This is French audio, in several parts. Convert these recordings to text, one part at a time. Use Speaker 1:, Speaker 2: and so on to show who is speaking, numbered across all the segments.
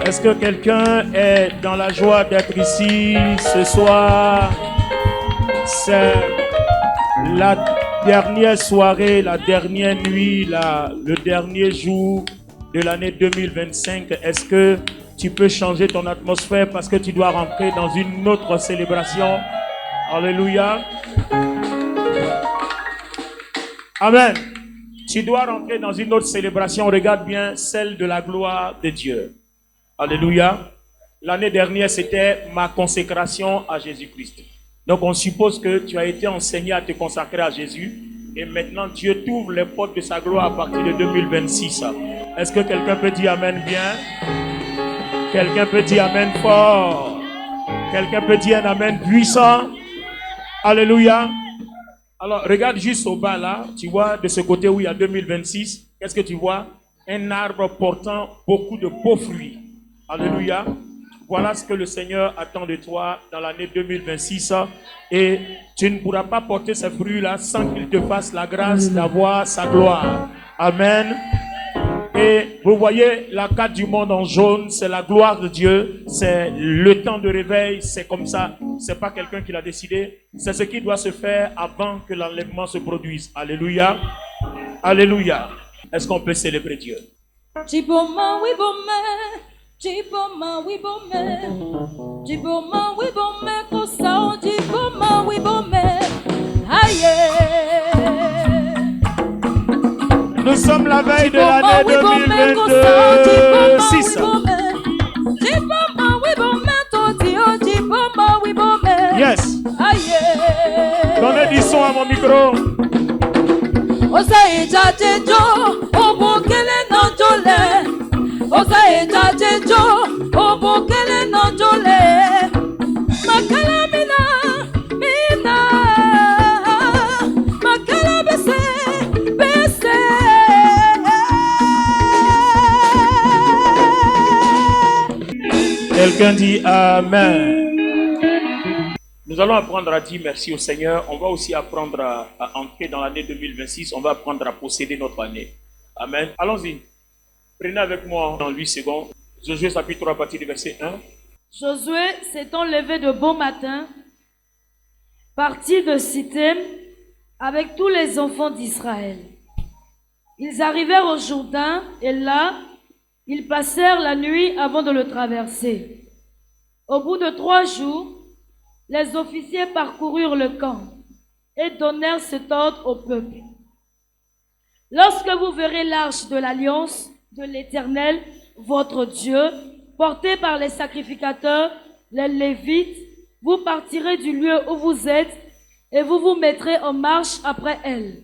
Speaker 1: Est-ce que quelqu'un est dans la joie d'être ici ce soir? C'est la dernière soirée, la dernière nuit, le dernier jour de l'année 2025. Est-ce que tu peux changer ton atmosphère parce que tu dois rentrer dans une autre célébration? Alléluia. Amen. Tu dois rentrer dans une autre célébration. Regarde bien, celle de la gloire de Dieu. Alléluia. L'année dernière, c'était ma consécration à Jésus-Christ. Donc, on suppose que tu as été enseigné à te consacrer à Jésus. Et maintenant, Dieu t'ouvre les portes de sa gloire à partir de 2026. Est-ce que quelqu'un peut dire Amen bien? Quelqu'un peut dire Amen fort? Quelqu'un peut dire un Amen puissant? Alléluia. Alors, regarde juste au bas là. Tu vois, de ce côté où il y a 2026, qu'est-ce que tu vois? Un arbre portant beaucoup de beaux fruits. Alléluia. Voilà ce que le Seigneur attend de toi dans l'année 2026. Et tu ne pourras pas porter ces fruits-là sans qu'il te fasse la grâce d'avoir sa gloire. Amen. Et vous voyez la carte du monde en jaune, c'est la gloire de Dieu. C'est le temps de réveil, c'est comme ça. C'est pas quelqu'un qui l'a décidé. C'est ce qui doit se faire avant que l'enlèvement se produise. Alléluia. Alléluia. Est-ce qu'on peut célébrer Dieu?
Speaker 2: Jiboma wibome, jiboma wibome, jiboma wibome, kosao jiboma wibome, aye.
Speaker 1: Nous sommes la veille de l'année 2026. Yes.
Speaker 2: Aye.
Speaker 1: Donnez du son à mon micro.
Speaker 2: Osaïja Jejo, Obokele Nanjole. Osaïja Jejo, Obokele Nanjole. Makala mina, mina. Makala bese, bese.
Speaker 1: Quelqu'un dit Amen. Nous allons apprendre à dire merci au Seigneur. On va aussi apprendre à entrer dans l'année 2026. On va apprendre à posséder notre année. Amen. Allons-y. Prenez avec moi dans 8 secondes. Josué chapitre 3 à partir du verset 1.
Speaker 2: Josué s'étant levé de bon matin, partit de Sittim avec tous les enfants d'Israël. Ils arrivèrent au Jourdain et là, ils passèrent la nuit avant de le traverser. Au bout de 3 jours, les officiers parcoururent le camp et donnèrent cet ordre au peuple. Lorsque vous verrez l'arche de l'alliance de l'Éternel, votre Dieu, portée par les sacrificateurs, les Lévites, vous partirez du lieu où vous êtes et vous vous mettrez en marche après elle.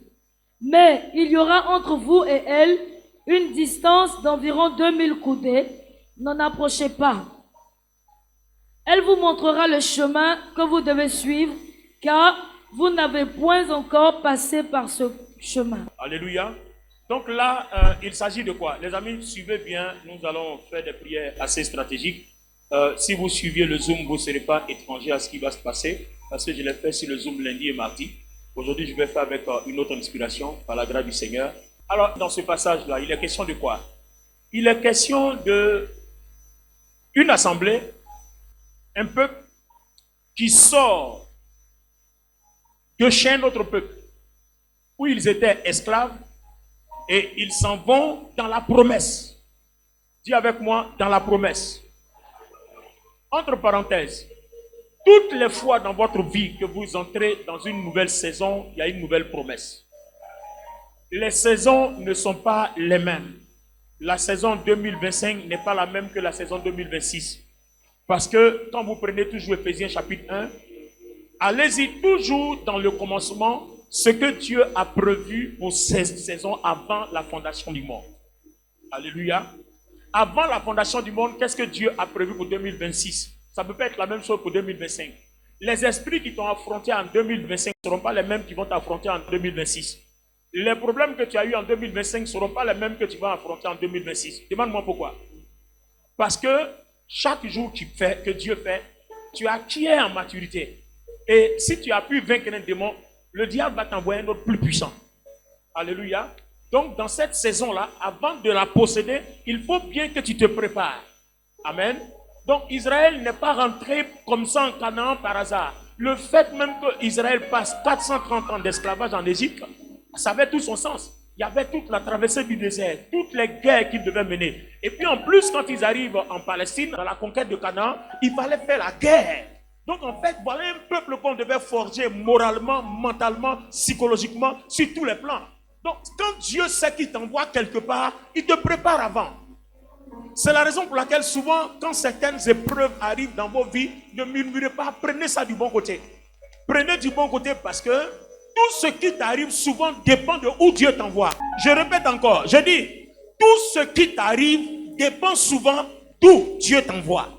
Speaker 2: Mais il y aura entre vous et elle une distance d'environ 2000 coudées. N'en approchez pas. Elle vous montrera le chemin que vous devez suivre, car vous n'avez point encore passé par ce chemin.
Speaker 1: Alléluia. Donc là, il s'agit de quoi? Les amis, suivez bien. Nous allons faire des prières assez stratégiques. Si vous suiviez le Zoom, vous ne serez pas étranger à ce qui va se passer, parce que je l'ai fait sur le Zoom lundi et mardi. Aujourd'hui, je vais faire avec une autre inspiration, par la grâce du Seigneur. Alors, dans ce passage-là, il est question de quoi? Il est question de une assemblée, un peuple qui sort de chez notre peuple, où ils étaient esclaves, et ils s'en vont dans la promesse. Dis avec moi, dans la promesse. Entre parenthèses, toutes les fois dans votre vie que vous entrez dans une nouvelle saison, il y a une nouvelle promesse. Les saisons ne sont pas les mêmes. La saison 2025 n'est pas la même que la saison 2026. Parce que quand vous prenez toujours Éphésiens chapitre 1, allez-y toujours dans le commencement, ce que Dieu a prévu pour ces saisons avant la fondation du monde. Alléluia. Avant la fondation du monde, qu'est-ce que Dieu a prévu pour 2026? Ça ne peut pas être la même chose pour 2025. Les esprits qui t'ont affronté en 2025 ne seront pas les mêmes qui vont t'affronter en 2026. Les problèmes que tu as eu en 2025 ne seront pas les mêmes que tu vas affronter en 2026. Demande-moi pourquoi. Parce que chaque jour que Dieu fait, tu acquiers en maturité. Et si tu as pu vaincre un démon, le diable va t'envoyer un autre plus puissant. Alléluia. Donc, dans cette saison-là, avant de la posséder, il faut bien que tu te prépares Amen. Donc Israël n'est pas rentré comme ça en Canaan par hasard. Le fait même que Israël passe 430 ans d'esclavage en Égypte, ça avait tout son sens. Il y avait toute la traversée du désert, toutes les guerres qu'ils devaient mener. Et puis en plus, quand ils arrivent en Palestine, dans la conquête de Canaan, il fallait faire la guerre. Donc en fait, voilà un peuple qu'on devait forger moralement, mentalement, psychologiquement, sur tous les plans. Donc quand Dieu sait qu'il t'envoie quelque part, il te prépare avant. C'est la raison pour laquelle souvent, quand certaines épreuves arrivent dans vos vies, ne murmurez pas, prenez ça du bon côté. Prenez du bon côté parce que tout ce qui t'arrive souvent dépend de où Dieu t'envoie. Je répète encore, je dis, tout ce qui t'arrive dépend souvent d'où Dieu t'envoie.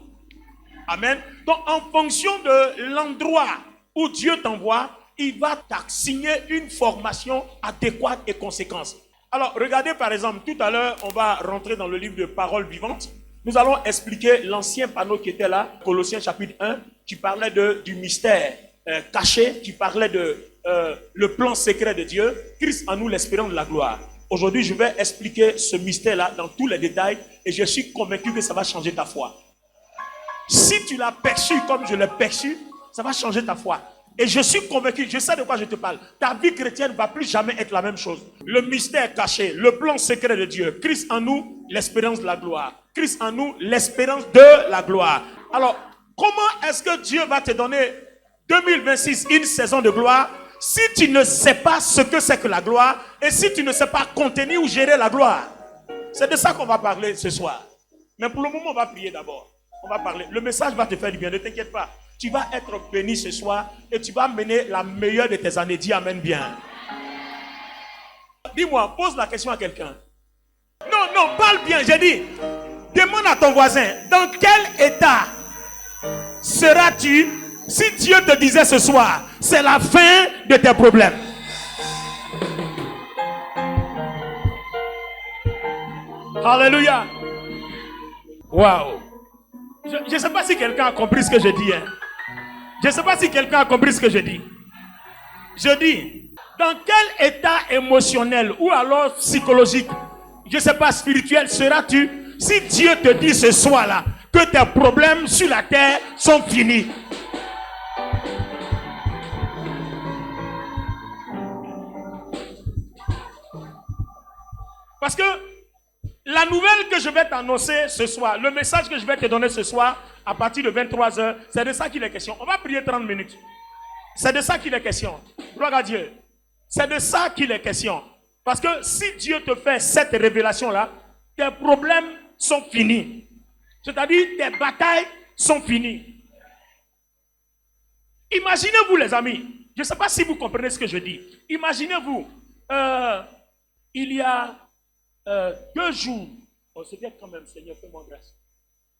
Speaker 1: Amen. Donc en fonction de l'endroit où Dieu t'envoie, il va t'assigner une formation adéquate et conséquente. Alors regardez par exemple, tout à l'heure on va rentrer dans le livre de Paroles vivantes. Nous allons expliquer l'ancien panneau qui était là, Colossiens chapitre 1, qui parlait du mystère caché, qui parlait de le plan secret de Dieu, Christ en nous l'espérance de la gloire. Aujourd'hui, je vais expliquer ce mystère-là dans tous les détails et je suis convaincu que ça va changer ta foi. Si tu l'as perçu comme je l'ai perçu, ça va changer ta foi. Et je suis convaincu, je sais de quoi je te parle. Ta vie chrétienne ne va plus jamais être la même chose. Le mystère caché, le plan secret de Dieu, Christ en nous, l'espérance de la gloire. Christ en nous, l'espérance de la gloire. Alors, comment est-ce que Dieu va te donner 2026, une saison de gloire, si tu ne sais pas ce que c'est que la gloire et si tu ne sais pas contenir ou gérer la gloire? C'est de ça qu'on va parler ce soir. Mais pour le moment, on va prier d'abord. On va parler. Le message va te faire du bien, ne t'inquiète pas. Tu vas être béni ce soir et tu vas mener la meilleure de tes années. Dis amen bien. Dis-moi, pose la question à quelqu'un. Non, parle bien, j'ai dit. Demande à ton voisin, dans quel état seras-tu si Dieu te disait ce soir, c'est la fin de tes problèmes? Alléluia. Waouh. Je ne sais pas si quelqu'un a compris ce que je dis. Je ne sais pas si quelqu'un a compris ce que je dis. Je dis, dans quel état émotionnel ou alors psychologique, je ne sais pas, spirituel, seras-tu si Dieu te dit ce soir-là que tes problèmes sur la terre sont finis? Parce que la nouvelle que je vais t'annoncer ce soir, le message que je vais te donner ce soir, à partir de 23h, c'est de ça qu'il est question. On va prier 30 minutes. C'est de ça qu'il est question. Gloire à Dieu. C'est de ça qu'il est question. Parce que si Dieu te fait cette révélation-là, tes problèmes sont finis. C'est-à-dire, tes batailles sont finies. Imaginez-vous, les amis. Je ne sais pas si vous comprenez ce que je dis. Imaginez-vous, il y a 2 jours, on se dit quand même, Seigneur, fais-moi grâce.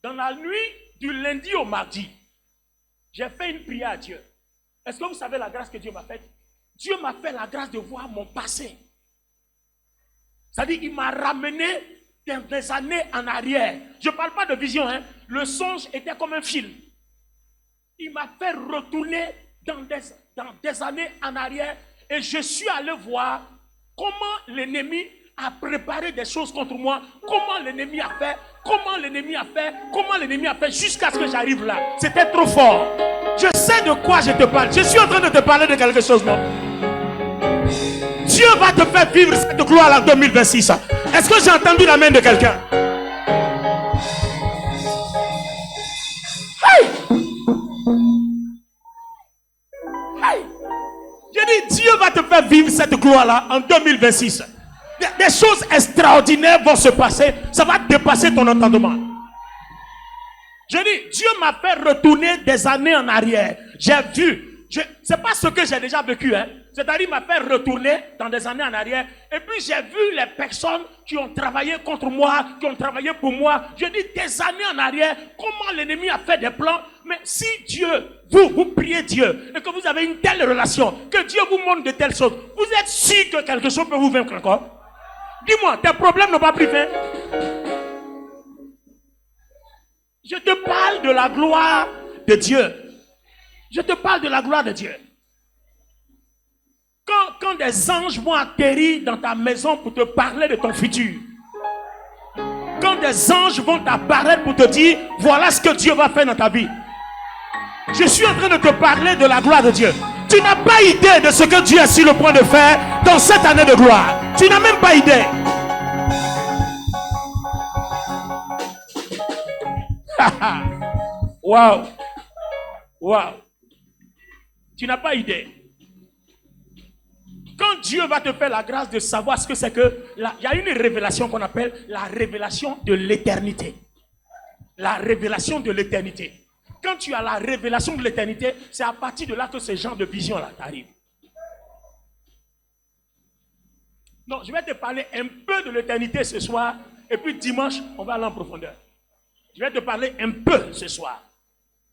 Speaker 1: Dans la nuit du lundi au mardi, j'ai fait une prière à Dieu. Est-ce que vous savez la grâce que Dieu m'a faite? Dieu m'a fait la grâce de voir mon passé. C'est-à-dire qu'il m'a ramené des années en arrière. Je ne parle pas de vision, hein. Le songe était comme un film. Il m'a fait retourner dans des années en arrière et je suis allé voir comment l'ennemi a préparé des choses contre moi, comment l'ennemi a fait, jusqu'à ce que j'arrive là. C'était trop fort. Je sais de quoi je te parle. Je suis en train de te parler de quelque chose, non? Dieu va te faire vivre cette gloire en 2026. Est-ce que j'ai entendu la main de quelqu'un? Hey! Hey! Je dis, Dieu va te faire vivre cette gloire-là en 2026. Des choses extraordinaires vont se passer. Ça va dépasser ton entendement. Je dis, Dieu m'a fait retourner des années en arrière. J'ai vu. C'est pas ce que j'ai déjà vécu. C'est-à-dire, il m'a fait retourner dans des années en arrière. Et puis, j'ai vu les personnes qui ont travaillé contre moi, qui ont travaillé pour moi. Je dis, des années en arrière, comment l'ennemi a fait des plans. Mais si Dieu, vous priez Dieu, et que vous avez une telle relation, que Dieu vous montre de telles choses, vous êtes sûr que quelque chose peut vous vaincre encore? Dis-moi, tes problèmes n'ont pas pris fin. Je te parle de la gloire de Dieu. Je te parle de la gloire de Dieu. Quand des anges vont atterrir dans ta maison pour te parler de ton futur, Quand des anges vont t'apparaître pour te dire, voilà ce que Dieu va faire dans ta vie. Je suis en train de te parler de la gloire de Dieu. Tu n'as pas idée de ce que Dieu est sur le point de faire dans cette année de gloire. Tu n'as même pas idée. Waouh. Waouh. Tu n'as pas idée. Quand Dieu va te faire la grâce de savoir ce que c'est que... Il y a une révélation qu'on appelle la révélation de l'éternité. La révélation de l'éternité. Quand tu as la révélation de l'éternité, c'est à partir de là que ce genre de vision-là t'arrive. Non, je vais te parler un peu de l'éternité ce soir. Et puis dimanche, on va aller en profondeur. Je vais te parler un peu ce soir.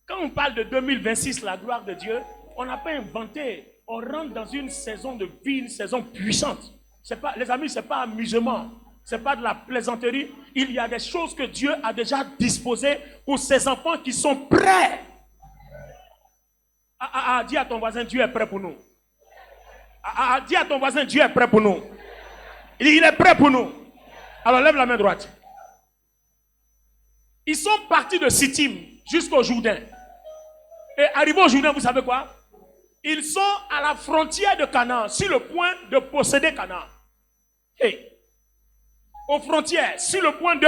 Speaker 1: Quand on parle de 2026, la gloire de Dieu, on n'a pas inventé. On rentre dans une saison de vie, une saison puissante. C'est pas, les amis, ce n'est pas amusement. Ce n'est pas de la plaisanterie. Il y a des choses que Dieu a déjà disposées pour ses enfants qui sont prêts. Dis à ton voisin, Dieu est prêt pour nous. Dis à ton voisin, Dieu est prêt pour nous. Il est prêt pour nous. Alors lève la main droite. Ils sont partis de Sittim jusqu'au Jourdain. Et arrivés au Jourdain, vous savez quoi? Ils sont à la frontière de Canaan, sur le point de posséder Canaan. Hey. Aux frontières, sur le point de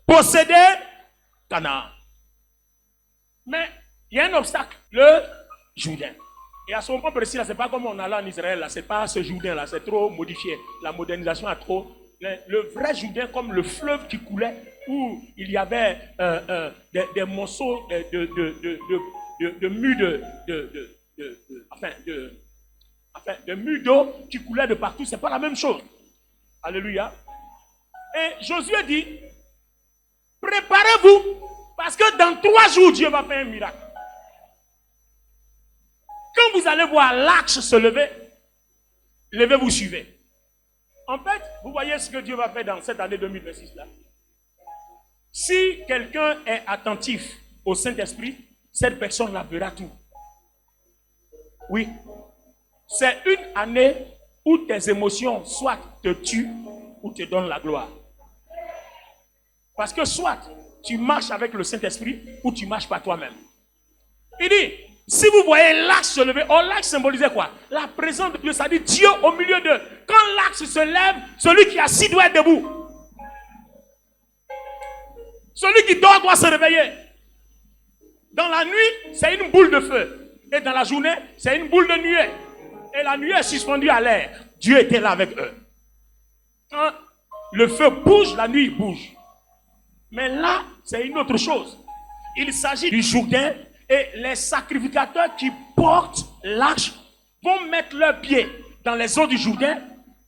Speaker 1: posséder Canaan. Mais il y a un obstacle, le Jourdain. Et à ce moment précis, là, ce n'est pas comme on allait en Israël, là, ce n'est pas ce Jourdain, là, c'est trop modifié. La modernisation a trop. Le vrai Jourdain, comme le fleuve qui coulait, où il y avait des morceaux de mue de mue d'eau qui coulait de partout, c'est pas la même chose. Alléluia. Et Josué dit, préparez-vous, parce que dans 3 jours, Dieu va faire un miracle. Quand vous allez voir l'axe se lever, levez-vous, suivez. En fait, vous voyez ce que Dieu va faire dans cette année 2026 là. Si quelqu'un est attentif au Saint-Esprit, cette personne-là verra tout. Oui. C'est une année où tes émotions soit te tuent ou te donnent la gloire. Parce que soit tu marches avec le Saint-Esprit ou tu marches par toi-même. Il dit, si vous voyez l'axe se lever, l'axe symbolisait quoi? La présence de Dieu, ça dit Dieu au milieu d'eux. Quand l'axe se lève, celui qui est assis doit être debout. Celui qui dort doit se réveiller. Dans la nuit, c'est une boule de feu. Et dans la journée, c'est une boule de nuée. Et la nuée est suspendue à l'air. Dieu était là avec eux. Quand le feu bouge, la nuit bouge. Mais là, c'est une autre chose. Il s'agit du Jourdain et les sacrificateurs qui portent l'arche vont mettre leurs pieds dans les eaux du Jourdain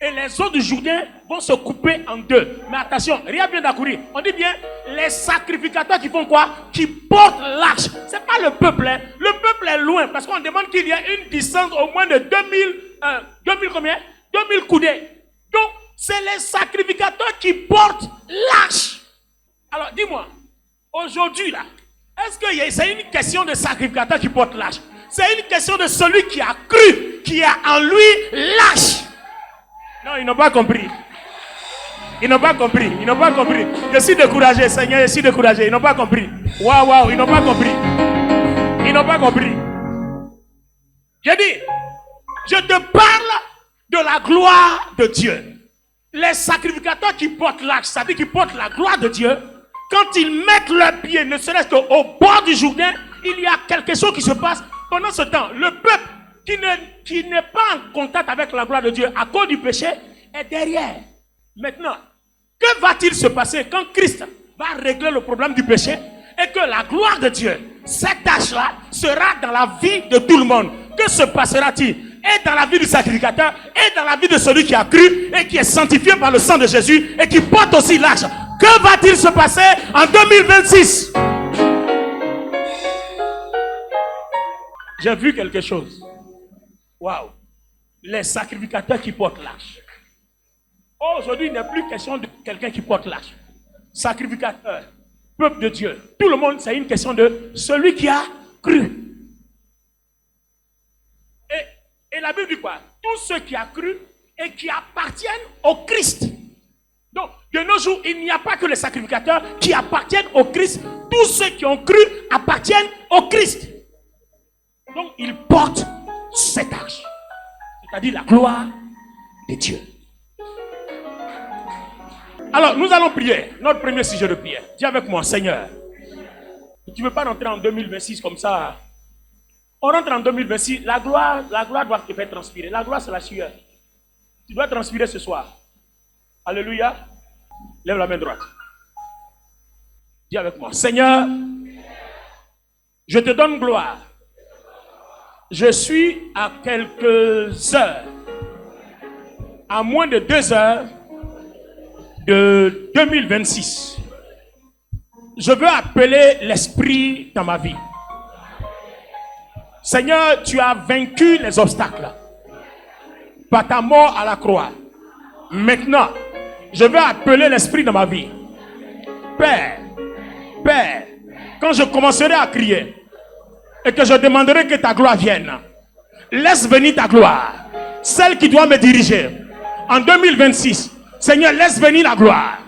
Speaker 1: et les eaux du Jourdain vont se couper en deux. Mais attention, rien bien d'accourir. On dit bien, les sacrificateurs qui font quoi? Qui portent l'arche. Ce n'est pas le peuple. Hein. Le peuple est loin parce qu'on demande qu'il y ait une distance au moins de 2000 combien? 2000 coudées. Donc, c'est les sacrificateurs qui portent l'arche. Alors, dis-moi, aujourd'hui là, est-ce que c'est une question de sacrificateur qui porte l'arche? C'est une question de celui qui a cru, qui a en lui l'arche. Non, ils n'ont pas compris. Ils n'ont pas compris. Ils n'ont pas compris. Je suis découragé, Seigneur, je suis découragé. Ils n'ont pas compris. Waouh, ils n'ont pas compris. Ils n'ont pas compris. J'ai dit, je te parle de la gloire de Dieu. Les sacrificateurs qui portent l'arche, c'est-à-dire qui portent la gloire de Dieu, quand ils mettent leurs pieds, ne serait-ce qu'au bord du Jourdain, il y a quelque chose qui se passe. Pendant ce temps, le peuple qui n'est pas en contact avec la gloire de Dieu à cause du péché est derrière. Maintenant, que va-t-il se passer quand Christ va régler le problème du péché et que la gloire de Dieu, cette tâche-là, sera dans la vie de tout le monde? Que se passera-t-il? Et dans la vie du sacrificateur, et dans la vie de celui qui a cru et qui est sanctifié par le sang de Jésus et qui porte aussi l'arche. Que va-t-il se passer en 2026? J'ai vu quelque chose. Waouh! Les sacrificateurs qui portent l'arche. Aujourd'hui, il n'est plus question de quelqu'un qui porte l'arche. Sacrificateur, peuple de Dieu. Tout le monde, c'est une question de celui qui a cru. Et la Bible dit quoi? Tous ceux qui ont cru et qui appartiennent au Christ. Donc, de nos jours, il n'y a pas que les sacrificateurs qui appartiennent au Christ. Tous ceux qui ont cru appartiennent au Christ. Donc, ils portent cette arche, c'est-à-dire la gloire de Dieu. Alors, nous allons prier. Notre premier sujet de prière. Dis avec moi, Seigneur, tu ne veux pas rentrer en 2026 comme ça. On rentre en 2026, la gloire doit te faire transpirer. La gloire, c'est la sueur. Tu dois transpirer ce soir. Alléluia. Lève la main droite. Dis avec moi, Seigneur, je te donne gloire. Je suis à quelques heures, à moins de 2 heures de 2026. Je veux appeler l'esprit dans ma vie. Seigneur, tu as vaincu les obstacles par ta mort à la croix. Maintenant, je veux appeler l'esprit dans ma vie. Père, Père, quand je commencerai à crier et que je demanderai que ta gloire vienne, laisse venir ta gloire, celle qui doit me diriger. En 2026, Seigneur, laisse venir la gloire.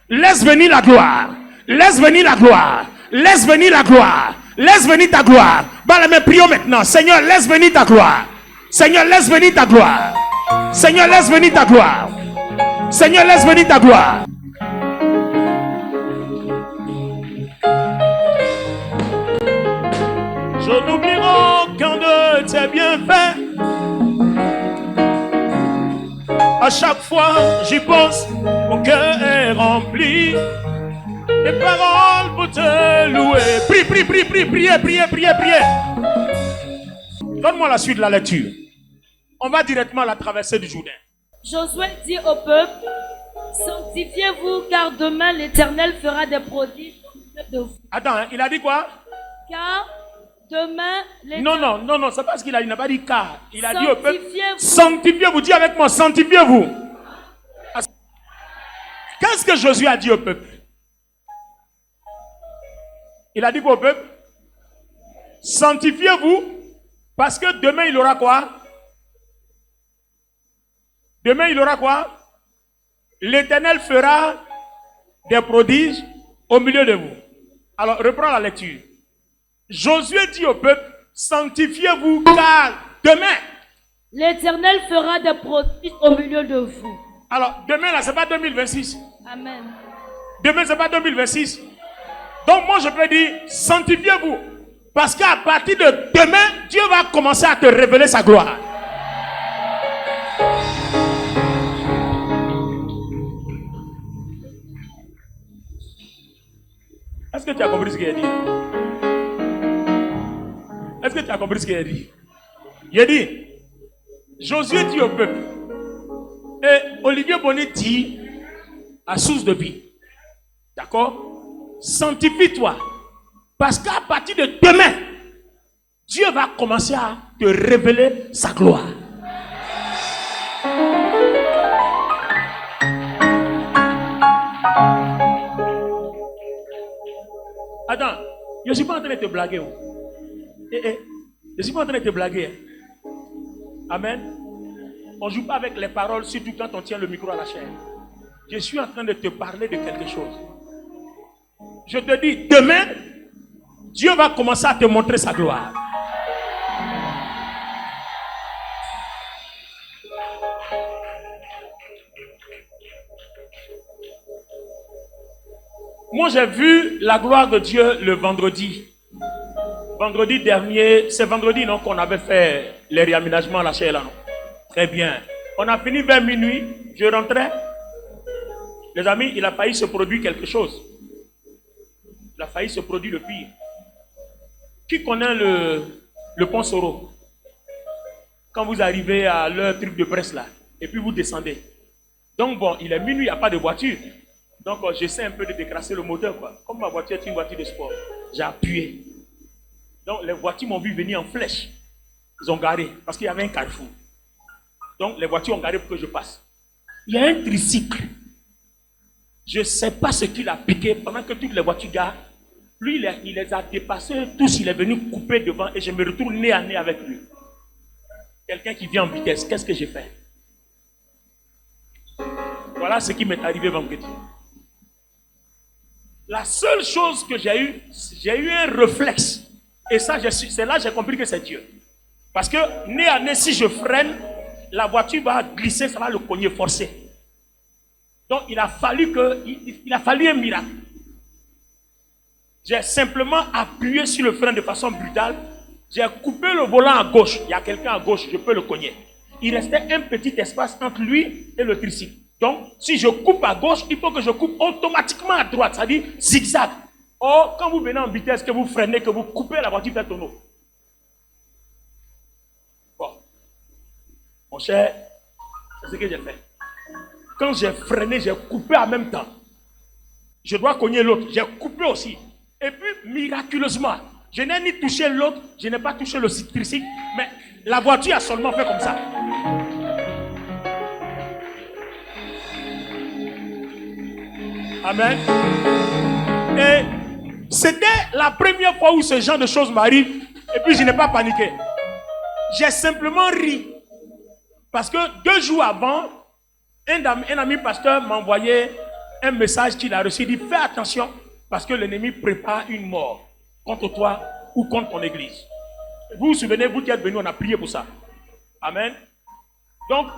Speaker 1: Laisse venir la gloire. Laisse venir la gloire. Laisse venir la gloire. Laisse venir ta gloire. Mais prions maintenant. Seigneur, laisse venir ta gloire. Seigneur, laisse venir ta gloire. Seigneur, laisse venir ta gloire. Seigneur, laisse venir ta gloire. Je n'oublierai aucun de tes bienfaits. À chaque fois j'y pense, mon cœur est rempli. Des paroles pour te louer. Priez. Donne-moi la suite de la lecture. On va directement à la traversée du Jourdain.
Speaker 2: Josué dit au peuple, sanctifiez-vous car demain l'Éternel fera des prodiges au milieu de vous.
Speaker 1: Attends, il a dit quoi?
Speaker 2: Car demain l'Éternel...
Speaker 1: Non, c'est pas ce qu'il a dit. Il n'a pas dit car. Il a dit au peuple,
Speaker 2: Sanctifiez-vous.
Speaker 1: sanctifiez-vous. Dis avec moi, sanctifiez-vous. Qu'est-ce que Josué a dit au peuple? Il a dit quoi au peuple? Sanctifiez-vous, parce que demain il aura quoi? Demain il aura quoi? L'Éternel fera des prodiges au milieu de vous. Alors reprends la lecture. Josué dit au peuple, sanctifiez-vous car demain
Speaker 2: l'Éternel fera des prodiges au milieu de vous.
Speaker 1: Alors demain là c'est pas 2026.
Speaker 2: Amen.
Speaker 1: Demain c'est pas 2026. Donc moi je peux dire, sanctifiez-vous. Parce qu'à partir de demain, Dieu va commencer à te révéler sa gloire. Est-ce que tu as compris ce qu'il a dit? Est-ce que tu as compris ce qu'il a dit? Il a dit, Josué dit au peuple, et Olivier Bonnet dit, à source de vie, d'accord? Sanctifie-toi. Parce qu'à partir de demain, Dieu va commencer à te révéler sa gloire. Attends, je ne suis pas en train de te blaguer. Je ne suis pas en train de te blaguer. Amen. On ne joue pas avec les paroles, surtout quand on tient le micro à la chaîne. Je suis en train de te parler de quelque chose. Je te dis, demain, Dieu va commencer à te montrer sa gloire. Moi, j'ai vu la gloire de Dieu le vendredi. Vendredi dernier, c'est vendredi non, qu'on avait fait les réaménagements à la chaîne là. Très bien. On a fini vers minuit, je rentrais. Les amis, il a failli se produire quelque chose. Il a failli se produire le pire. Qui connaît le pont Soro? Quand vous arrivez à leur truc de presse là, et puis vous descendez. Donc bon, il est minuit, il n'y a pas de voiture. Donc j'essaie un peu de décrasser le moteur, quoi. Comme ma voiture est une voiture de sport, j'ai appuyé. Donc les voitures m'ont vu venir en flèche. Ils ont garé, parce qu'il y avait un carrefour. Donc les voitures ont garé pour que je passe. Il y a un tricycle. Je ne sais pas ce qu'il a piqué pendant que toutes les voitures garent. Lui, il les a dépassés tous. Il est venu couper devant et je me retrouve nez à nez avec lui. Quelqu'un qui vient en vitesse, qu'est-ce que j'ai fait? Voilà ce qui m'est arrivé vendredi. La seule chose que j'ai eu un réflexe. Et ça, c'est là que j'ai compris que c'est Dieu. Parce que, nez à nez, si je freine, la voiture va glisser, ça va le cogner forcé. Donc, il a fallu un miracle. J'ai simplement appuyé sur le frein de façon brutale. J'ai coupé le volant à gauche. Il y a quelqu'un à gauche, je peux le cogner. Il restait un petit espace entre lui et le tricycle. Donc, si je coupe à gauche, il faut que je coupe automatiquement à droite, c'est-à-dire zigzag. Or, quand vous venez en vitesse, que vous freinez, que vous coupez, la voiture fait tonneau. Bon. Mon cher, c'est ce que j'ai fait. Quand j'ai freiné, j'ai coupé en même temps. Je dois cogner l'autre. J'ai coupé aussi. Et puis, miraculeusement, je n'ai ni touché l'autre, je n'ai pas touché le tricycle, mais la voiture a seulement fait comme ça. Amen. Et c'était la première fois où ce genre de choses m'arrive. Et puis je n'ai pas paniqué. J'ai simplement ri. Parce que 2 jours avant, un ami pasteur m'a envoyé un message qu'il a reçu. Il dit, fais attention parce que l'ennemi prépare une mort contre toi ou contre ton église. Vous vous souvenez, vous qui êtes venus, on a prié pour ça. Amen. Donc,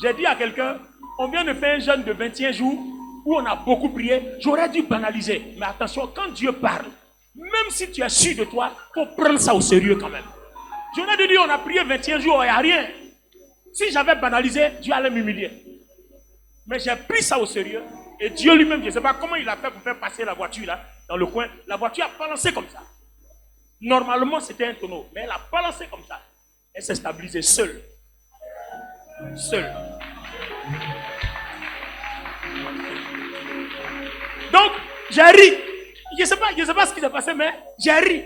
Speaker 1: j'ai dit à quelqu'un, on vient de faire un jeûne de 21 jours où on a beaucoup prié. J'aurais dû banaliser. Mais attention, quand Dieu parle, même si tu es sûr de toi, il faut prendre ça au sérieux quand même. J'aurais dû dire, on a prié 21 jours, il n'y a rien. Si j'avais banalisé, Dieu allait m'humilier. Mais j'ai pris ça au sérieux. Et Dieu lui-même, je ne sais pas comment il a fait pour faire passer la voiture là, dans le coin. La voiture a balancé comme ça. Normalement, c'était un tonneau. Mais elle a balancé comme ça. Elle s'est stabilisée seule. Seule. Donc, j'ai ri. Je ne sais pas ce qui s'est passé, mais j'ai ri.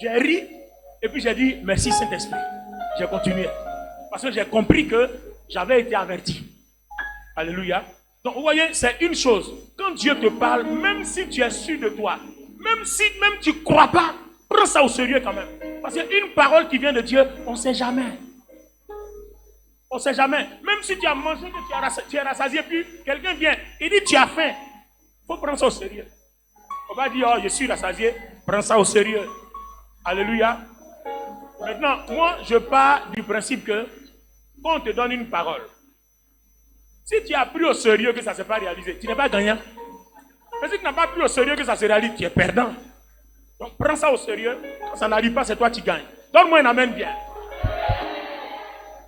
Speaker 1: J'ai ri. Et puis j'ai dit, merci Saint-Esprit. J'ai continué. Parce que j'ai compris que j'avais été averti. Alléluia. Donc, vous voyez, c'est une chose. Quand Dieu te parle, même si tu es sûr de toi, même tu ne crois pas, prends ça au sérieux quand même. Parce qu'une parole qui vient de Dieu, on ne sait jamais. On ne sait jamais. Même si tu as mangé, que tu es rassasié, puis quelqu'un vient, il dit, tu as faim. Il faut prendre ça au sérieux. On va dire, oh, je suis rassasié, prends ça au sérieux. Alléluia. Maintenant, moi, je pars du principe que quand on te donne une parole, si tu as pris au sérieux que ça ne s'est pas réalisé, tu n'es pas gagnant. Mais si tu n'as pas pris au sérieux que ça se réalise, tu es perdant. Donc prends ça au sérieux. Quand ça n'arrive pas, c'est toi qui gagnes. Donne-moi un amen bien.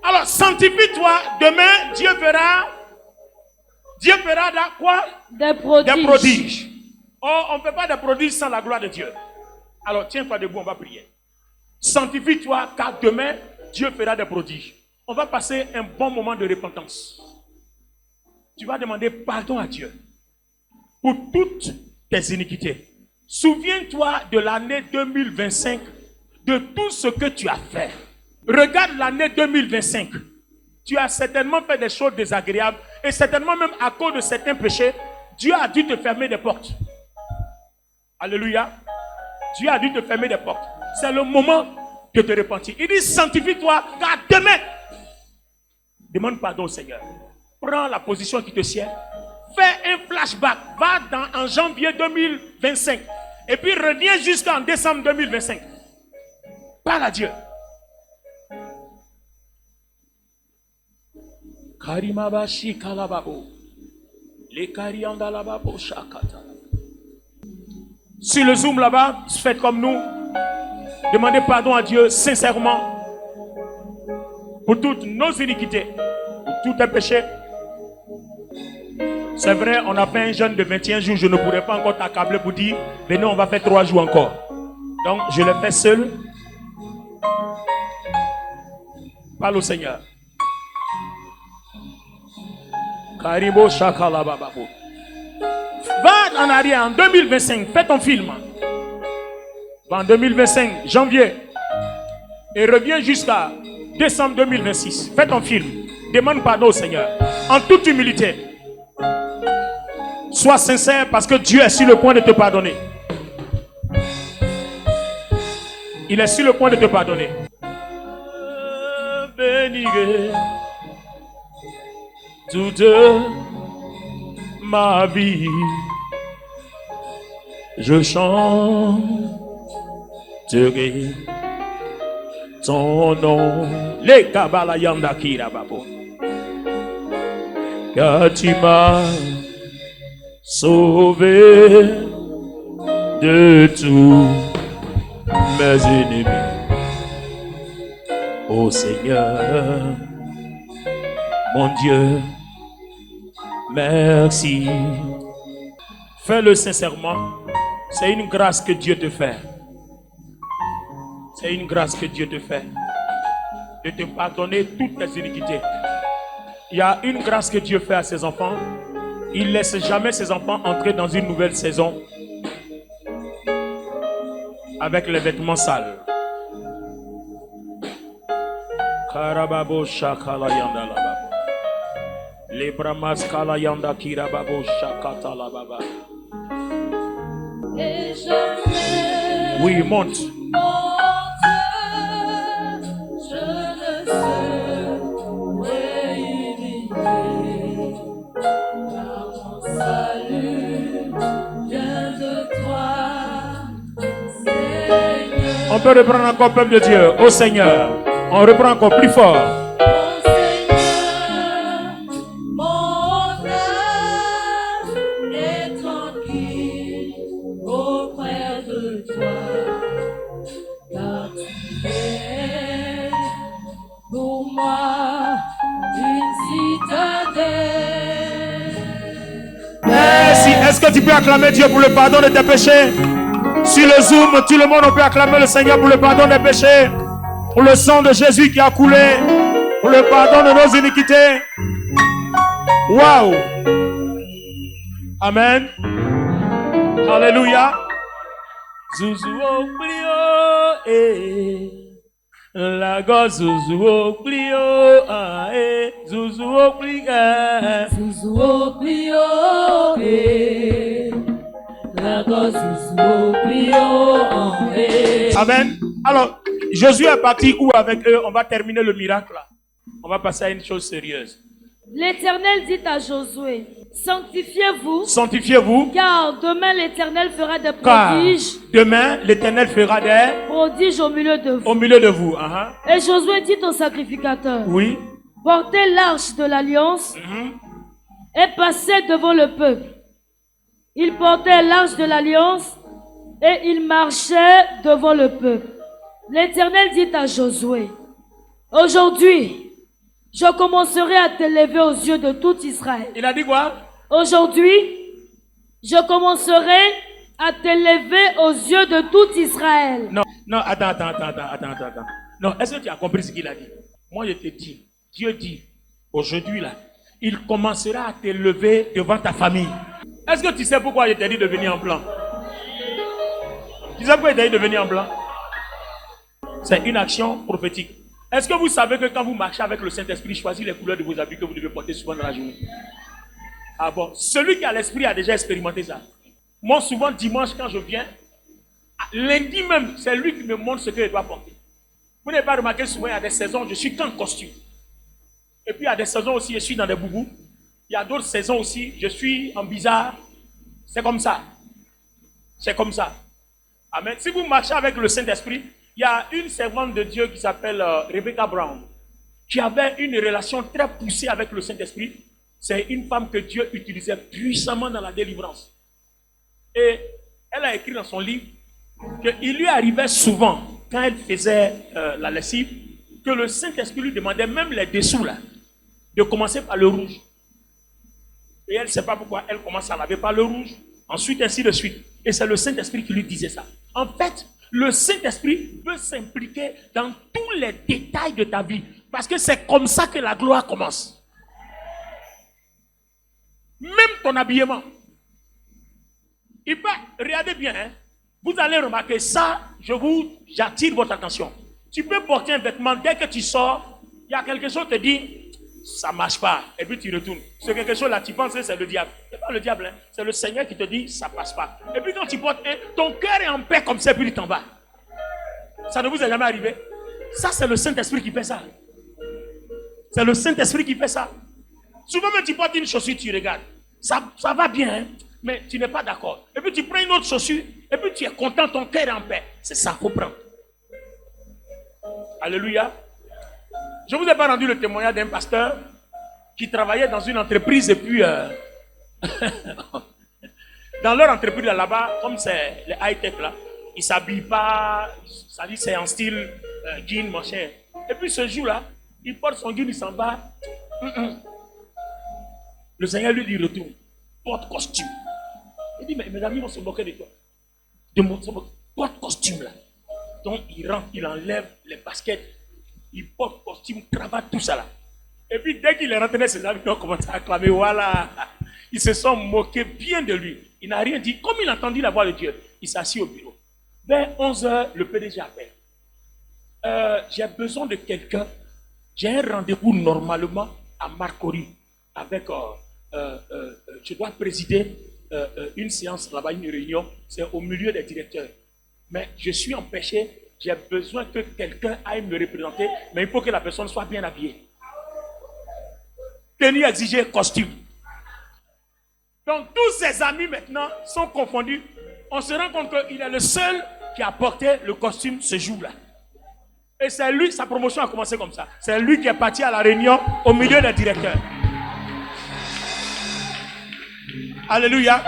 Speaker 1: Alors, sanctifie-toi. Demain, Dieu fera quoi?
Speaker 2: Des prodiges.
Speaker 1: Des prodiges. Oh, on ne fait pas des prodiges sans la gloire de Dieu. Alors, tiens-toi debout, on va prier. Sanctifie-toi, car demain, Dieu fera des prodiges. On va passer un bon moment de repentance. Tu vas demander pardon à Dieu pour toutes tes iniquités. Souviens-toi de l'année 2025, de tout ce que tu as fait. Regarde l'année 2025. Tu as certainement fait des choses désagréables et certainement même à cause de certains péchés, Dieu a dû te fermer des portes. Alléluia. Dieu a dû te fermer des portes. C'est le moment de te repentir. Il dit, sanctifie-toi, car demain, demande pardon au Seigneur. Prends la position qui te sied. Fais un flashback. Va en janvier 2025. Et puis reviens jusqu'en décembre 2025. Parle à Dieu. Karimabashi kalababo. Les kariandalababo shakata. Sur le Zoom là-bas, faites comme nous. Demandez pardon à Dieu sincèrement pour toutes nos iniquités, pour tous tes péchés. C'est vrai, on a fait un jeûne de 21 jours. Je ne pourrais pas encore t'accabler pour dire, venez, on va faire 3 jours encore. Donc, je le fais seul. Parle au Seigneur. Karibo Shakala Bababo. Va en arrière en 2025, fais ton film. Va en 2025, janvier. Et reviens jusqu'à décembre 2026. Fais ton film. Demande pardon au Seigneur. En toute humilité. Sois sincère parce que Dieu est sur le point de te pardonner. Il est sur le point de te pardonner. Bénirez toutes ma vie. Je chanterai ton nom. Les Kabalayanda Kirababo. Car tu m'as sauvé de tous mes ennemis. Ô Seigneur, mon Dieu, merci. Fais-le sincèrement. C'est une grâce que Dieu te fait. C'est une grâce que Dieu te fait. De te pardonner toutes tes iniquités. Il y a une grâce que Dieu fait à ses enfants. Il ne laisse jamais ses enfants entrer dans une nouvelle saison avec les vêtements sales. Karababo shakala yanda lababo. Les bramas kala yanda kirababo shakata lababa.
Speaker 2: Et je
Speaker 1: Oui, monte.
Speaker 2: je ne serai imité, car mon salut vient de toi, Seigneur.
Speaker 1: On peut reprendre encore, peuple de Dieu. Ô Seigneur, on reprend encore plus fort.
Speaker 2: Ô Seigneur, mon âme est tranquille auprès de toi, car tu es pour moi une citadelle.
Speaker 1: Merci. Est-ce que tu peux acclamer Dieu pour le pardon de tes péchés? Sur le Zoom, tout le monde, on peut acclamer le Seigneur pour le pardon des péchés. Pour le sang de Jésus qui a coulé. Pour le pardon de nos iniquités. Waouh. Amen. Alléluia. Zouzou oblio, la gosse zouzou oblio, zouzou oblio.
Speaker 2: Zouzou oblio, la gosse zouzou oblio,
Speaker 1: Amen. Alors, Josué est parti où avec eux? On va terminer le miracle là. On va passer à une chose sérieuse.
Speaker 2: L'Éternel dit à Josué, sanctifiez-vous,
Speaker 1: Sanctifiez-vous,
Speaker 2: car demain l'Éternel fera des
Speaker 1: car
Speaker 2: prodiges,
Speaker 1: demain l'Éternel fera des
Speaker 2: prodiges au milieu de vous.
Speaker 1: au milieu de vous.
Speaker 2: Et Josué dit au sacrificateur,
Speaker 1: Oui.
Speaker 2: portez l'arche de l'alliance et passez devant le peuple. Il portait l'arche de l'alliance et il marchait devant le peuple. L'Éternel dit à Josué, aujourd'hui, je commencerai à t'élever aux yeux de tout Israël.
Speaker 1: Il a dit quoi?
Speaker 2: Aujourd'hui, je commencerai à t'élever aux yeux de tout Israël.
Speaker 1: Non, non, attends. Non, est-ce que tu as compris ce qu'il a dit? Moi, je te dis, Dieu dit, aujourd'hui là, il commencera à t'élever devant ta famille. Est-ce que tu sais pourquoi il t'a dit de venir en blanc? Tu sais pourquoi il t'a dit de venir en blanc? C'est une action prophétique. Est-ce que vous savez que quand vous marchez avec le Saint-Esprit, choisissez les couleurs de vos habits que vous devez porter souvent dans la journée? Ah bon? Celui qui a l'esprit a déjà expérimenté ça. Moi, souvent, dimanche, quand je viens, lundi même, c'est lui qui me montre ce que je dois porter. Vous n'avez pas remarqué, souvent, il y a des saisons, je suis qu'en costume. Et puis, il y a des saisons aussi, je suis dans des boubous. Il y a d'autres saisons aussi, je suis en bizarre. C'est comme ça. C'est comme ça. Amen. Si vous marchez avec le Saint-Esprit, il y a une servante de Dieu qui s'appelle Rebecca Brown, qui avait une relation très poussée avec le Saint-Esprit. C'est une femme que Dieu utilisait puissamment dans la délivrance. Et elle a écrit dans son livre qu'il lui arrivait souvent, quand elle faisait la lessive, que le Saint-Esprit lui demandait, même les dessous là, de commencer par le rouge. Et elle ne sait pas pourquoi elle commence à laver par le rouge, ensuite ainsi de suite. Et c'est le Saint-Esprit qui lui disait ça. En fait, le Saint-Esprit peut s'impliquer dans tous les détails de ta vie. Parce que c'est comme ça que la gloire commence. Même ton habillement. Il peut, regardez bien, hein, vous allez remarquer ça, j'attire votre attention. Tu peux porter un vêtement, dès que tu sors, il y a quelque chose qui te dit, ça ne marche pas, et puis tu retournes. C'est quelque chose là, tu penses que c'est le diable. Ce n'est pas le diable, hein. C'est le Seigneur qui te dit, ça ne passe pas. Et puis quand tu portes ton cœur est en paix comme ça, puis il t'en va. Ça ne vous est jamais arrivé? Ça, c'est le Saint-Esprit qui fait ça. C'est le Saint-Esprit qui fait ça. Souvent, même tu portes une chaussure, tu regardes. ça va bien, hein, mais tu n'es pas d'accord. Et puis tu prends une autre chaussure, et puis tu es content, ton cœur est en paix. C'est ça qu'il faut prendre. Alléluia. Je ne vous ai pas rendu le témoignage d'un pasteur qui travaillait dans une entreprise et puis dans leur entreprise là-bas, comme c'est les high-tech là, ils ne s'habillent pas, ça dit c'est en style jean, machin. Et puis ce jour-là, il porte son jean, il s'en va. Le Seigneur lui dit retourne, porte costume. Il dit mais mes amis vont se moquer de toi. Porte costume là. Donc il rentre, il enlève les baskets, il porte costume, cravate, tout ça là. Et puis dès qu'il est rentré, ses amis ont commencé à acclamer, voilà. Ils se sont moqués bien de lui. Il n'a rien dit. Comme il a entendu la voix de Dieu, il s'est assis au bureau. Vers 11h, le PDG appelle. J'ai besoin de quelqu'un. J'ai un rendez-vous normalement à Marcory avec, je dois présider une séance là-bas, une réunion. C'est au milieu des directeurs. Mais je suis empêché. J'ai besoin que quelqu'un aille me représenter. Mais il faut que la personne soit bien habillée. Tenue exiger costume. Donc tous ses amis maintenant sont confondus. On se rend compte qu'il est le seul qui a porté le costume ce jour-là. Et c'est lui, sa promotion a commencé comme ça. C'est lui qui est parti à la réunion au milieu des directeurs. Alléluia.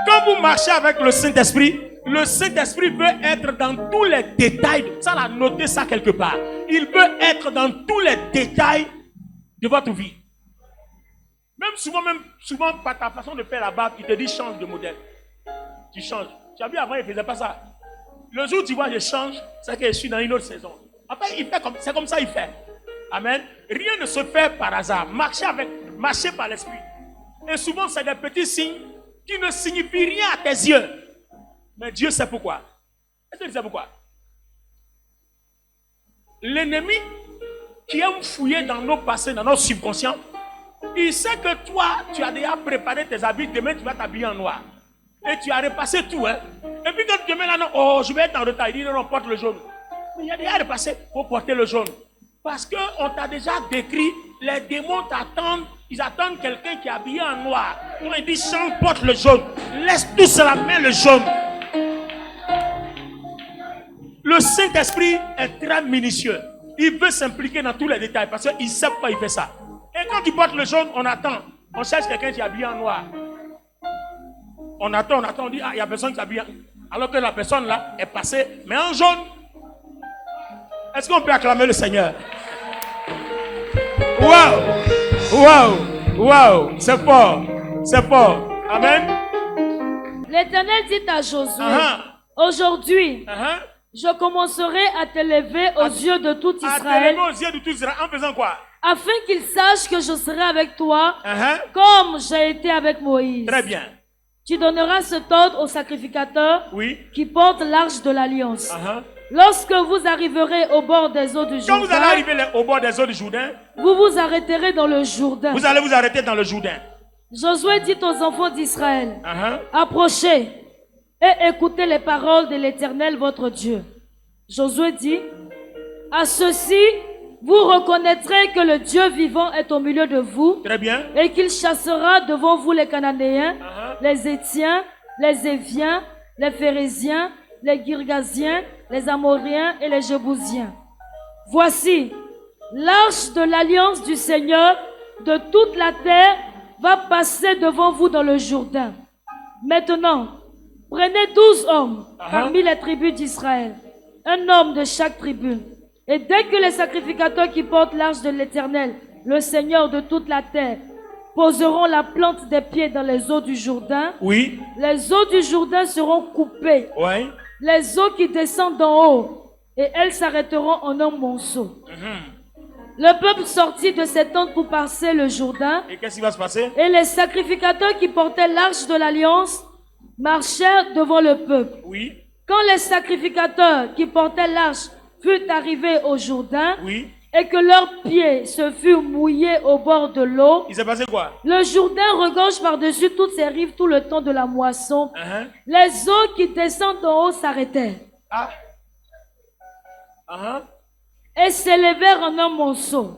Speaker 1: Quand vous marchez avec le Saint-Esprit veut être dans tous les détails. Ça, l'a noté ça quelque part. Il veut être dans tous les détails de votre vie. Même souvent, par ta façon de faire la barbe, il te dit change de modèle. Tu changes. Tu as vu avant, il ne faisait pas ça. Le jour où tu vois, je change, c'est que je suis dans une autre saison. Après, c'est comme ça il fait. Amen. Rien ne se fait par hasard. Marcher par l'esprit. Et souvent, c'est des petits signes qui ne signifient rien à tes yeux. Mais Dieu sait pourquoi. Est-ce que tu sais pourquoi? L'ennemi qui aime fouiller dans nos passés, dans nos subconscients, il sait que toi, tu as déjà préparé tes habits. Demain, tu vas t'habiller en noir. Et tu as repassé tout. Hein? Et puis quand demain, là, non, oh, je vais être en retard. Il dit, non, porte le jaune. Mais il a déjà repassé. Il faut porter le jaune. Parce qu'on t'a déjà décrit, les démons t'attendent. Ils attendent quelqu'un qui est habillé en noir. Quand il dit, change, porte le jaune. Laisse tout cela, mets le jaune. Le Saint-Esprit est très minutieux. Il veut s'impliquer dans tous les détails parce qu'il sait pourquoi il fait ça. Et quand tu portes le jaune, on attend. On cherche quelqu'un qui est habillé en noir. On attend, on dit, ah, il y a personne qui est habillé. Alors que la personne là est passée, mais en jaune. Est-ce qu'on peut acclamer le Seigneur? Waouh, c'est fort. Amen.
Speaker 2: L'Éternel dit à Josué, aujourd'hui, je commencerai à t'élever aux yeux de tout Israël.
Speaker 1: Aux yeux de tout Israël, en faisant quoi?
Speaker 2: Afin qu'ils sachent que je serai avec toi, comme j'ai été avec Moïse.
Speaker 1: Très bien.
Speaker 2: Tu donneras cet ordre aux sacrificateurs qui portent l'arche de l'alliance. Lorsque vous arriverez au bord des eaux du Jourdain,
Speaker 1: quand vous allez arriver au bord des eaux du Jourdain,
Speaker 2: vous vous arrêterez dans le Jourdain.
Speaker 1: Vous allez vous arrêter dans le Jourdain.
Speaker 2: Josué dit aux enfants d'Israël, approchez et écoutez les paroles de l'Éternel votre Dieu. Josué dit, à ceci, vous reconnaîtrez que le Dieu vivant est au milieu de vous.
Speaker 1: Très bien.
Speaker 2: Et qu'il chassera devant vous les Cananéens, les Hétiens, les Éviens, les Phéréziens, les Girgasiens, les Amoréens et les Jébousiens. Voici, l'arche de l'alliance du Seigneur de toute la terre va passer devant vous dans le Jourdain. Maintenant, prenez 12 hommes parmi les tribus d'Israël, un homme de chaque tribu. Et dès que les sacrificateurs qui portent l'arche de l'Éternel, le Seigneur de toute la terre, poseront la plante des pieds dans les eaux du Jourdain, les eaux du Jourdain seront coupées. Les eaux qui descendent d'en haut, et elles s'arrêteront en un monceau. Le peuple sortit de ses tentes pour passer le Jourdain.
Speaker 1: Et qu'est-ce qui va se passer?
Speaker 2: Et les sacrificateurs qui portaient l'arche de l'alliance marchèrent devant le peuple. Quand les sacrificateurs qui portaient l'arche furent arrivés au Jourdain, et que leurs pieds se furent mouillés au bord de l'eau,
Speaker 1: il s'est passé quoi? Le
Speaker 2: Jourdain regorge par-dessus toutes ses rives tout le temps de la moisson. Les eaux qui descendent d'en haut s'arrêtèrent. Et s'élevèrent en un monceau.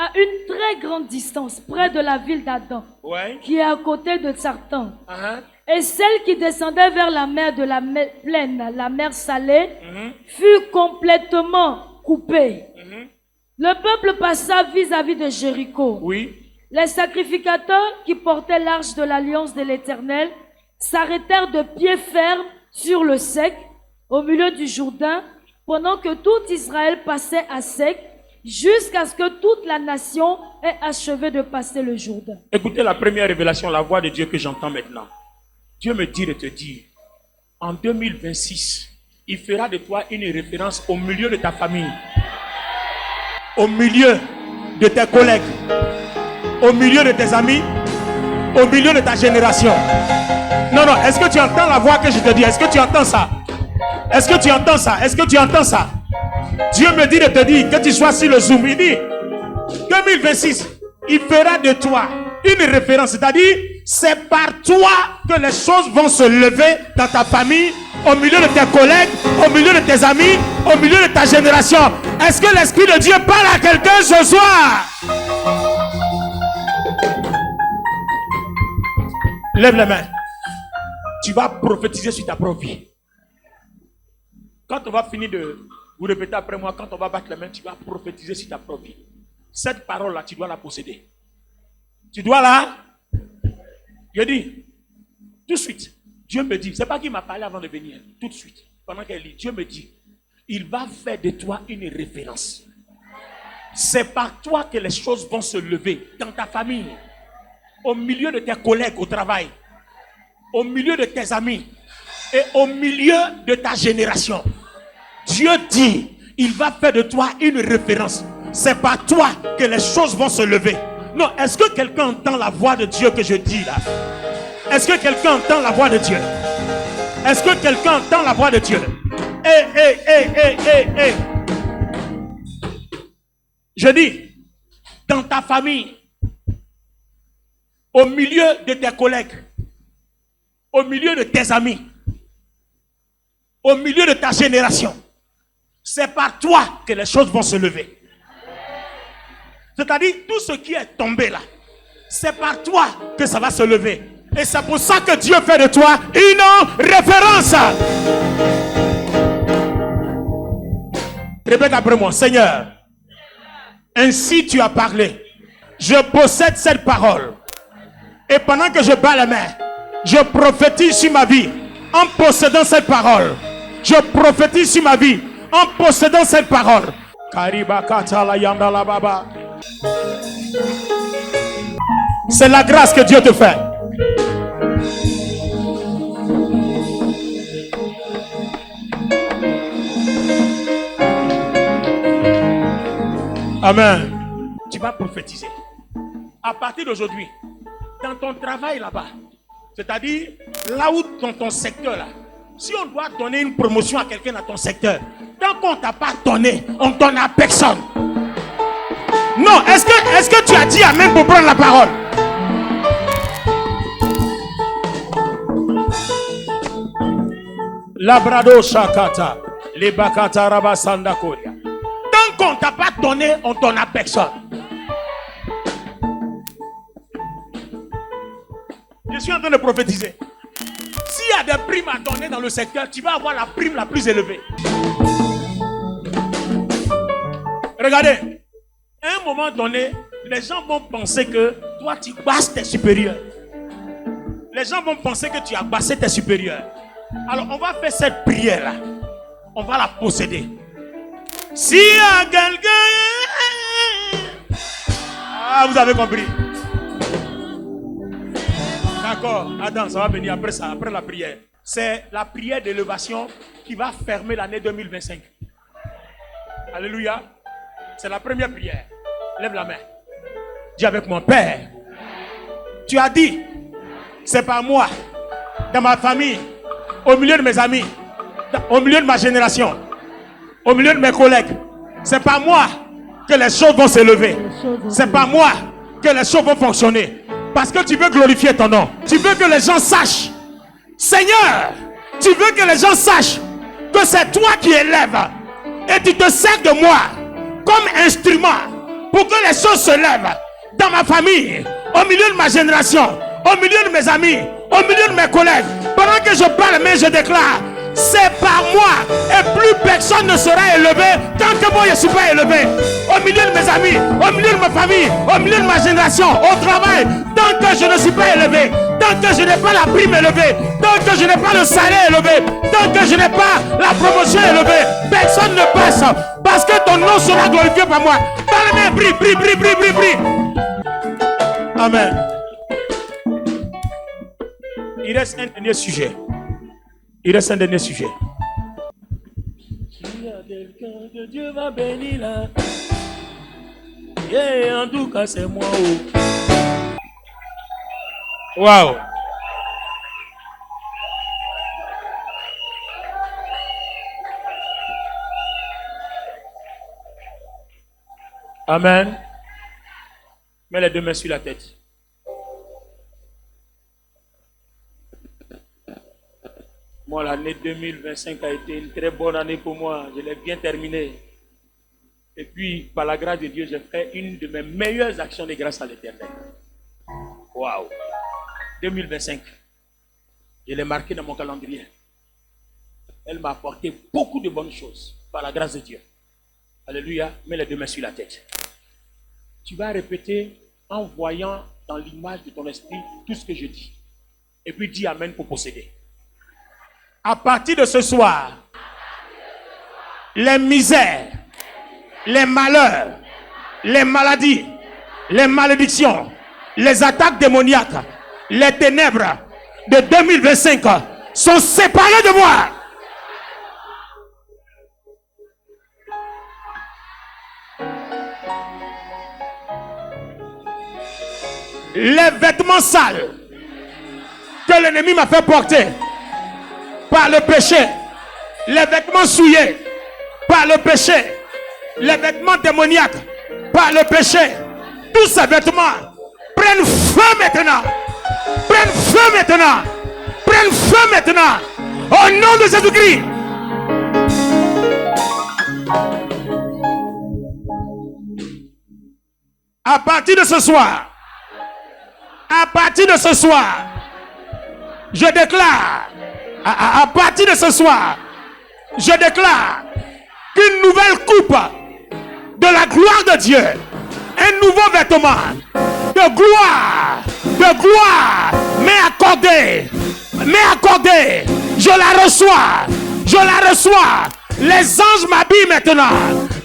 Speaker 2: à une très grande distance, près de la ville d'Adam,
Speaker 1: Ouais.
Speaker 2: qui est à côté de Tsartan.
Speaker 1: Uh-huh.
Speaker 2: Et celle qui descendait vers la mer de la plaine, la mer salée,
Speaker 1: Mhm.
Speaker 2: fut complètement coupée.
Speaker 1: Mhm.
Speaker 2: Le peuple passa vis-à-vis de Jéricho.
Speaker 1: Oui.
Speaker 2: Les sacrificateurs qui portaient l'arche de l'alliance de l'Éternel s'arrêtèrent de pied ferme sur le sec, au milieu du Jourdain, pendant que tout Israël passait à sec, jusqu'à ce que toute la nation ait achevé de passer le Jourdain.
Speaker 1: Écoutez la première révélation, la voix de Dieu que j'entends maintenant. Dieu me dit de te dire, en 2026, il fera de toi une référence au milieu de ta famille, au milieu de tes collègues, au milieu de tes amis, au milieu de ta génération. Non, non, est-ce que tu entends la voix que je te dis? Est-ce que tu entends ça? Est-ce que tu entends ça? Est-ce que tu entends ça? Dieu me dit de te dire que tu sois sur le Zoom. Il dit 2026, il fera de toi une référence. C'est-à-dire, c'est par toi que les choses vont se lever dans ta famille, au milieu de tes collègues, au milieu de tes amis, au milieu de ta génération. Est-ce que l'Esprit de Dieu parle à quelqu'un ce soir? Lève les mains. Tu vas prophétiser sur ta propre vie. Quand on va finir de vous répéter après moi, quand on va battre les mains, tu vas prophétiser sur ta propre vie. Cette parole-là, tu dois la posséder. Tu dois la... Je dis, tout de suite, Dieu me dit, c'est pas qu'il m'a parlé avant de venir, tout de suite, pendant qu'elle lit, Dieu me dit, il va faire de toi une référence. C'est par toi que les choses vont se lever dans ta famille, au milieu de tes collègues au travail, au milieu de tes amis et au milieu de ta génération. Dieu dit, il va faire de toi une référence. C'est par toi que les choses vont se lever. Non, est-ce que quelqu'un entend la voix de Dieu que je dis là? Est-ce que quelqu'un entend la voix de Dieu? Est-ce que quelqu'un entend la voix de Dieu? Je dis, dans ta famille, au milieu de tes collègues, au milieu de tes amis, au milieu de ta génération, c'est par toi que les choses vont se lever. C'est-à-dire, tout ce qui est tombé là, c'est par toi que ça va se lever. Et c'est pour ça que Dieu fait de toi une référence. Répète après moi. Seigneur, ainsi tu as parlé. Je possède cette parole. Et pendant que je bats les mains, je prophétise sur ma vie en possédant cette parole. Je prophétise sur ma vie en possédant cette parole. C'est la grâce que Dieu te fait. Amen. Tu vas prophétiser. À partir d'aujourd'hui, dans ton travail là-bas, c'est-à-dire là où dans ton secteur là, si on doit donner une promotion à quelqu'un dans ton secteur, tant qu'on t'a pas donné, on ne donne à personne. Non, est-ce que tu as dit amen pour prendre la parole? Labrado Shakata, les Bakata Rabasanda Koria. Tant qu'on t'a pas donné, on donne à personne. Je suis en train de prophétiser. S'il y a des primes à donner dans le secteur, tu vas avoir la prime la plus élevée. Regardez, à un moment donné, les gens vont penser que toi tu basses tes supérieurs. Les gens vont penser que tu as bassé tes supérieurs. Alors on va faire cette prière là. On va la posséder. Si y a quelqu'un... Ah, vous avez compris. D'accord, attends, ça va venir après ça, après la prière. C'est la prière d'élévation qui va fermer l'année 2025. Alléluia. C'est la première prière. Lève la main. Dis avec moi, Père, tu as dit, c'est pas moi, dans ma famille, au milieu de mes amis, au milieu de ma génération, au milieu de mes collègues, c'est pas moi que les choses vont se lever. C'est pas moi que les choses vont fonctionner. Parce que tu veux glorifier ton nom. Tu veux que les gens sachent. Seigneur, tu veux que les gens sachent que c'est toi qui élèves. Et tu te sers de moi comme instrument
Speaker 3: pour que les choses se lèvent dans ma famille, au milieu de ma génération, au milieu de mes amis, au milieu de mes collègues. Pendant que je parle, mais je déclare, c'est par moi et plus personne ne sera élevé tant que moi je ne suis pas élevé. Au milieu de mes amis, au milieu de ma famille, au milieu de ma génération, au travail, tant que je ne suis pas élevé, tant que je n'ai pas la prime élevée, tant que je n'ai pas le salaire élevé, tant que je n'ai pas la promotion élevée, personne ne passe parce que ton nom sera glorifié par moi. Parle-moi, prie, prie, prie, prie, prie, prie. Amen. Il reste un dernier sujet. Il reste un dernier sujet.
Speaker 1: Il y a quelqu'un que Dieu va bénir là. Et en tout cas, c'est moi.
Speaker 3: Wow.
Speaker 1: Amen. Mets les deux mains sur la tête. Moi, l'année 2025 a été une très bonne année pour moi. Je l'ai bien terminée. Et puis, par la grâce de Dieu, j'ai fait une de mes meilleures actions de grâce à l'Éternel. Waouh! 2025. Je l'ai marqué dans mon calendrier. Elle m'a apporté beaucoup de bonnes choses par la grâce de Dieu. Alléluia. Mets les deux mains sur la tête. Tu vas répéter en voyant dans l'image de ton esprit tout ce que je dis. Et puis dis Amen pour posséder.
Speaker 3: À partir de ce soir, les misères, les malheurs, les maladies, les malédictions, les attaques démoniaques, les ténèbres de 2025 sont séparées de moi. Les vêtements sales que l'ennemi m'a fait porter par le péché, les vêtements souillés par le péché, les vêtements démoniaques par le péché, tous ces vêtements prennent feu maintenant. Prennent feu maintenant. Prennent feu maintenant. Au nom de Jésus-Christ. À partir de ce soir, je déclare, à partir de ce soir, je déclare qu'une nouvelle coupe de la gloire de Dieu, un nouveau vêtement de gloire, m'est accordé, je la reçois, les anges m'habillent maintenant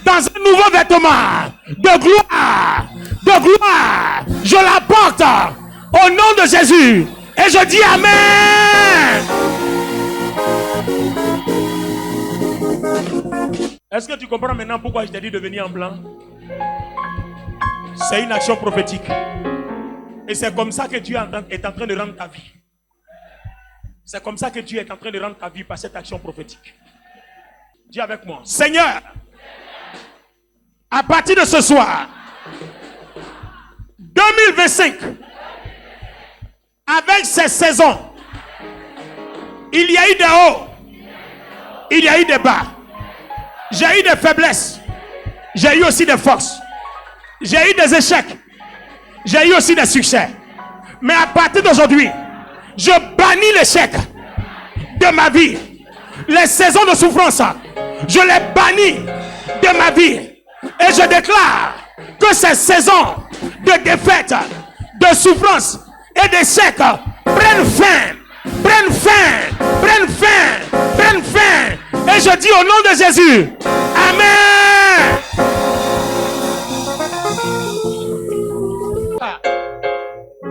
Speaker 3: dans un nouveau vêtement de gloire, je la porte au nom de Jésus et je dis Amen.
Speaker 1: Est-ce que tu comprends maintenant pourquoi je t'ai dit de venir en blanc? C'est une action prophétique. Et c'est comme ça que Dieu est en train de rendre ta vie. C'est comme ça que Dieu est en train de rendre ta vie par cette action prophétique. Dis avec moi.
Speaker 3: Seigneur, à partir de ce soir, 2025, avec ces saisons, il y a eu des hauts, il y a eu des bas. J'ai eu des faiblesses, j'ai eu aussi des forces, j'ai eu des échecs, j'ai eu aussi des succès. Mais à partir d'aujourd'hui, je bannis l'échec de ma vie. Les saisons de souffrance, je les bannis de ma vie. Et je déclare que ces saisons de défaite, de souffrance et d'échec prennent fin. Et je dis au nom de Jésus, Amen.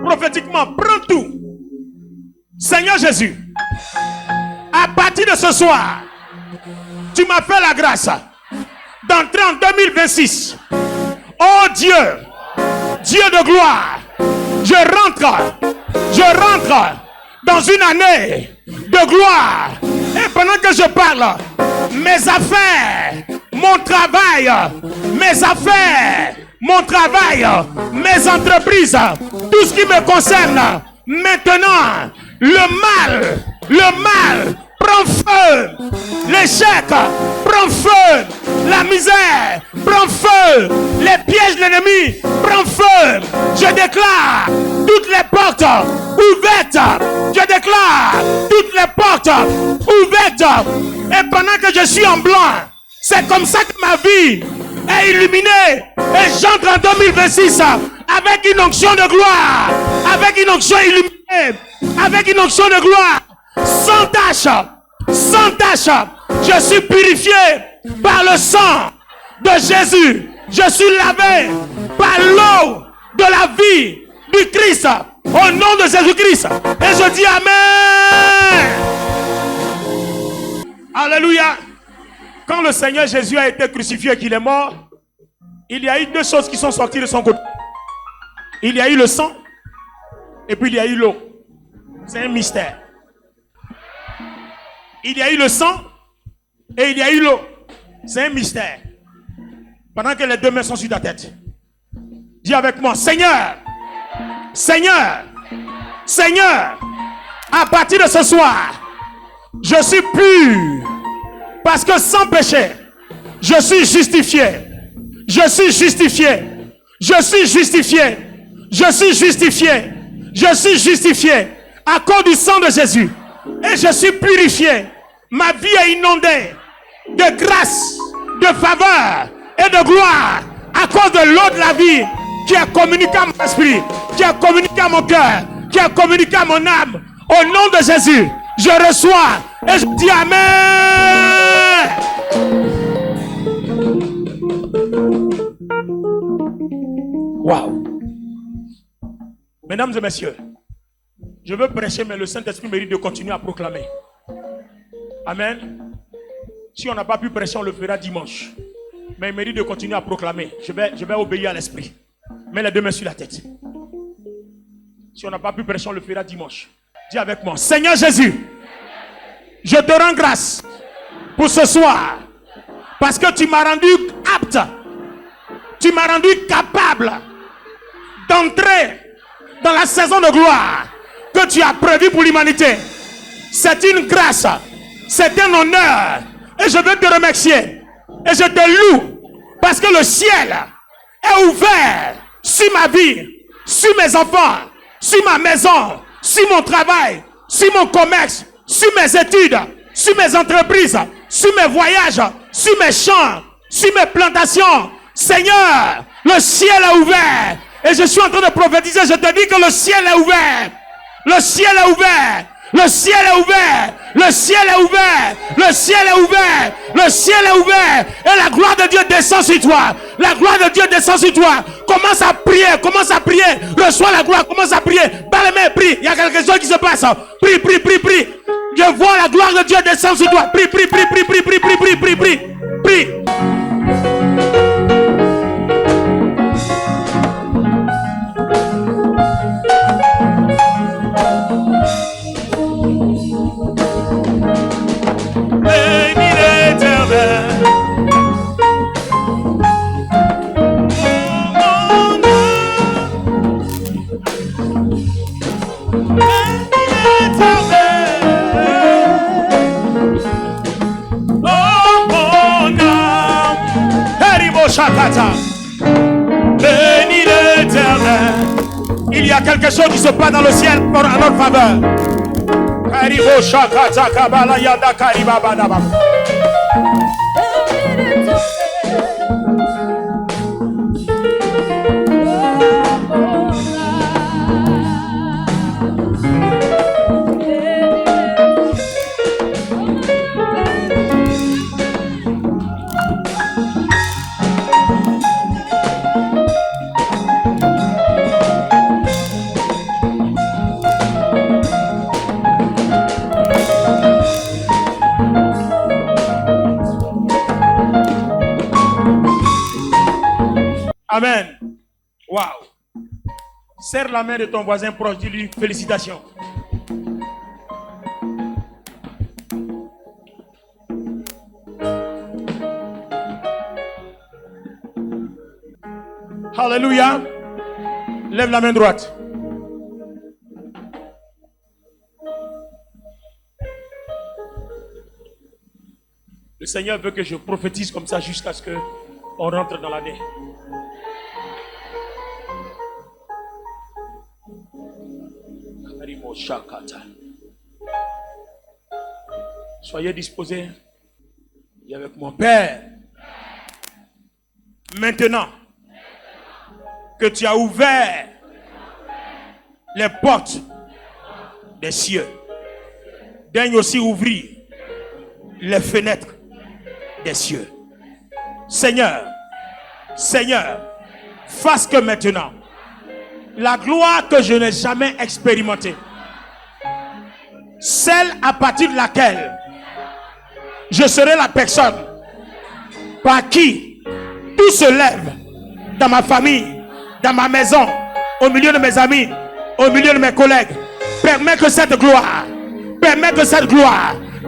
Speaker 3: Prophétiquement, prends tout. Seigneur Jésus, à partir de ce soir, tu m'as fait la grâce d'entrer en 2026. Oh Dieu, Dieu de gloire, je rentre dans une année de gloire. Et pendant que je parle, mes affaires, mon travail, mes entreprises, tout ce qui me concerne, maintenant, le mal prend feu, l'échec prend feu, la misère guerre prend feu. Les pièges de l'ennemi prend feu. Je déclare toutes les portes ouvertes. Je déclare toutes les portes ouvertes. Et pendant que je suis en blanc, c'est comme ça que ma vie est illuminée. Et j'entre en 2026 avec une onction de gloire. Avec une onction illuminée. Avec une onction de gloire. Sans tache. Sans tache. Je suis purifié par le sang de Jésus. Je suis lavé par l'eau de la vie du Christ. Au nom de Jésus-Christ. Et je dis Amen. Alléluia. Quand le Seigneur Jésus a été crucifié et qu'il est mort, il y a eu deux choses qui sont sorties de son côté. Il y a eu le sang et puis il y a eu l'eau. C'est un mystère. Il y a eu le sang et il y a eu l'eau. C'est un mystère. Pendant que les deux mains sont sur ta tête, dis avec moi, Seigneur, Seigneur, Seigneur, à partir de ce soir, je suis pur. Parce que sans péché, je suis justifié. Je suis justifié. Je suis justifié. Je suis justifié. Je suis justifié. À cause du sang de Jésus. Et je suis purifié. Ma vie est inondée de grâce, de faveur et de gloire. À cause de l'eau de la vie qui a communiqué à mon esprit, qui a communiqué à mon cœur, qui a communiqué à mon âme. Au nom de Jésus, je reçois et je dis Amen. Waouh. Mesdames et messieurs, je veux prêcher, mais le Saint-Esprit mérite de continuer à proclamer. Amen. Si on n'a pas pu prêcher, on le fera dimanche. Mais il mérite de continuer à proclamer. Je vais obéir à l'Esprit. Mets les deux mains sur la tête. Si on n'a pas pu prêcher, on le fera dimanche. Dis avec moi, Seigneur Jésus, je te rends grâce pour ce soir. Parce que tu m'as rendu apte. Tu m'as rendu capable d'entrer dans la saison de gloire que tu as prévue pour l'humanité. C'est une grâce. C'est un honneur. Et je veux te remercier. Et je te loue. Parce que le ciel est ouvert sur ma vie, sur mes enfants, sur ma maison, sur mon travail, sur mon commerce, sur mes études, sur mes entreprises, sur mes voyages, sur mes champs, sur mes plantations. Seigneur, le ciel est ouvert. Et je suis en train de prophétiser. Je te dis que le ciel est ouvert. Le ciel est ouvert. Le ciel est ouvert. Le ciel est ouvert. Le ciel est ouvert. Le ciel est ouvert. Et la gloire de Dieu descend sur toi. La gloire de Dieu descend sur toi. Commence à prier. Commence à prier. Reçois la gloire. Commence à prier. Par les mains, prie. Il y a quelque chose qui se passe. Prie, prie, prie, prie. Je vois la gloire de Dieu descendre sur toi. Prie, prie, prie, prie, prie, prie, prie, prie, prie, prie. Prie. Bénis l'Éternel. Il y a quelque chose qui se passe dans le ciel pour en notre faveur. Amen. Waouh. Serre la main de ton voisin proche, dis-lui félicitations. Alléluia. Lève la main droite. Le Seigneur veut que je prophétise comme ça jusqu'à ce que
Speaker 1: On rentre dans l'année. Soyez disposés. Et avec mon Père. Maintenant que tu as ouvert les portes des cieux, daigne aussi ouvrir les fenêtres des cieux. Seigneur, Seigneur, fasse que maintenant la gloire que je n'ai jamais expérimentée, celle à partir de laquelle je serai la personne par qui tout se lève dans ma famille, dans ma maison, au milieu de mes amis, au milieu de mes collègues, permets que cette gloire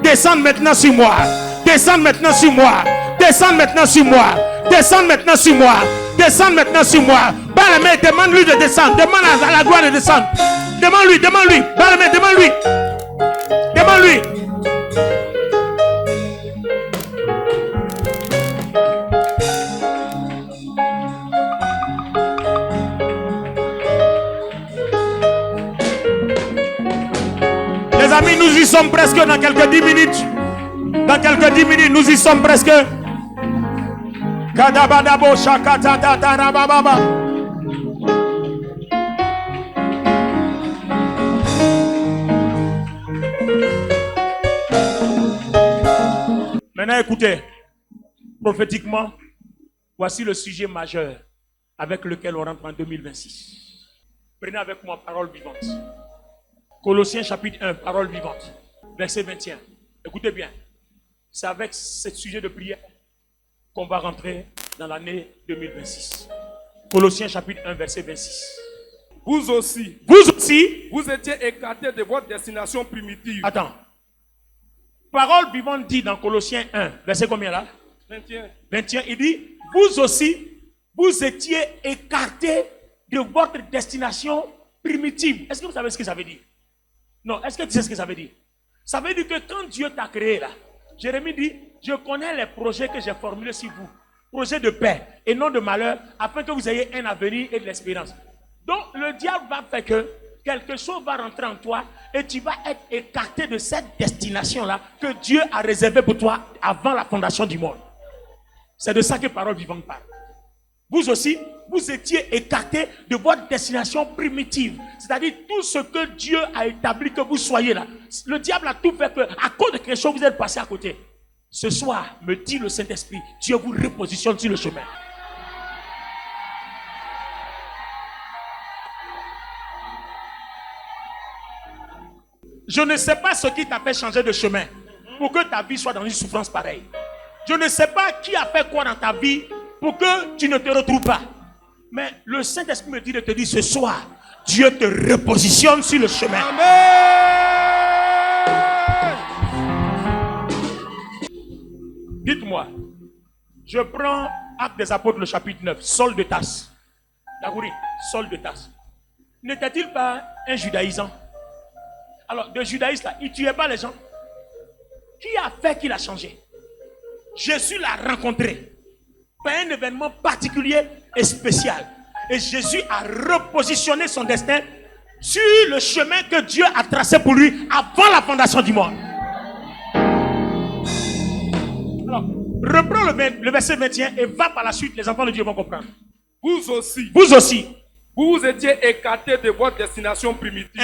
Speaker 1: descende maintenant sur moi, descende maintenant sur moi, descende maintenant sur moi, descende maintenant sur moi, descende maintenant sur moi. Par la main, demande-lui de descendre, demande à la gloire de descendre. Demande-lui, par la main, demande-lui. Les amis, nous y sommes presque dans quelques 10 minutes. Dans quelques 10 minutes, nous y sommes presque. Kadabadabo shakatatarababa. Maintenant, écoutez, prophétiquement, voici le sujet majeur avec lequel on rentre en 2026. Prenez avec moi parole vivante. Colossiens chapitre 1, parole vivante, verset 21. Écoutez bien, c'est avec ce sujet de prière qu'on va rentrer dans l'année 2026. Colossiens chapitre 1, verset 26.
Speaker 4: Vous aussi, vous étiez écartés de votre destination primitive.
Speaker 1: Attends. Parole vivante dit dans Colossiens 1, verset combien là?
Speaker 4: 21.
Speaker 1: 21, il dit, vous aussi, vous étiez écartés de votre destination primitive. Est-ce que vous savez ce que ça veut dire? Non, est-ce que tu sais ce que ça veut dire? Ça veut dire que quand Dieu t'a créé là, Jérémie dit, je connais les projets que j'ai formulés sur vous. Projets de paix et non de malheur, afin que vous ayez un avenir et de l'espérance. Donc le diable va faire que quelque chose va rentrer en toi et tu vas être écarté de cette destination-là que Dieu a réservée pour toi avant la fondation du monde. C'est de ça que Parole Vivante parle. Vous aussi, vous étiez écartés de votre destination primitive. C'est-à-dire tout ce que Dieu a établi que vous soyez là. Le diable a tout fait que, à cause de quelque chose, vous êtes passé à côté. Ce soir, me dit le Saint-Esprit, Dieu vous repositionne sur le chemin. Je ne sais pas ce qui t'a fait changer de chemin pour que ta vie soit dans une souffrance pareille. Je ne sais pas qui a fait quoi dans ta vie pour que tu ne te retrouves pas. Mais le Saint-Esprit me dit de te dire ce soir, Dieu te repositionne sur le chemin.
Speaker 4: Amen.
Speaker 1: Dites-moi, je prends Actes des Apôtres, le chapitre 9, Saul de Tarse. Dagouri, Saul de Tarse. N'était-il pas un judaïsant? Alors, de judaïsme là, il ne tuait pas les gens. Qui a fait qu'il a changé? Jésus l'a rencontré par un événement particulier et spécial. Et Jésus a repositionné son destin sur le chemin que Dieu a tracé pour lui avant la fondation du monde. Alors, reprends le verset 21 et va par la suite, les enfants de Dieu vont comprendre.
Speaker 4: Vous aussi,
Speaker 1: vous
Speaker 4: étiez écartés de votre destination primitive.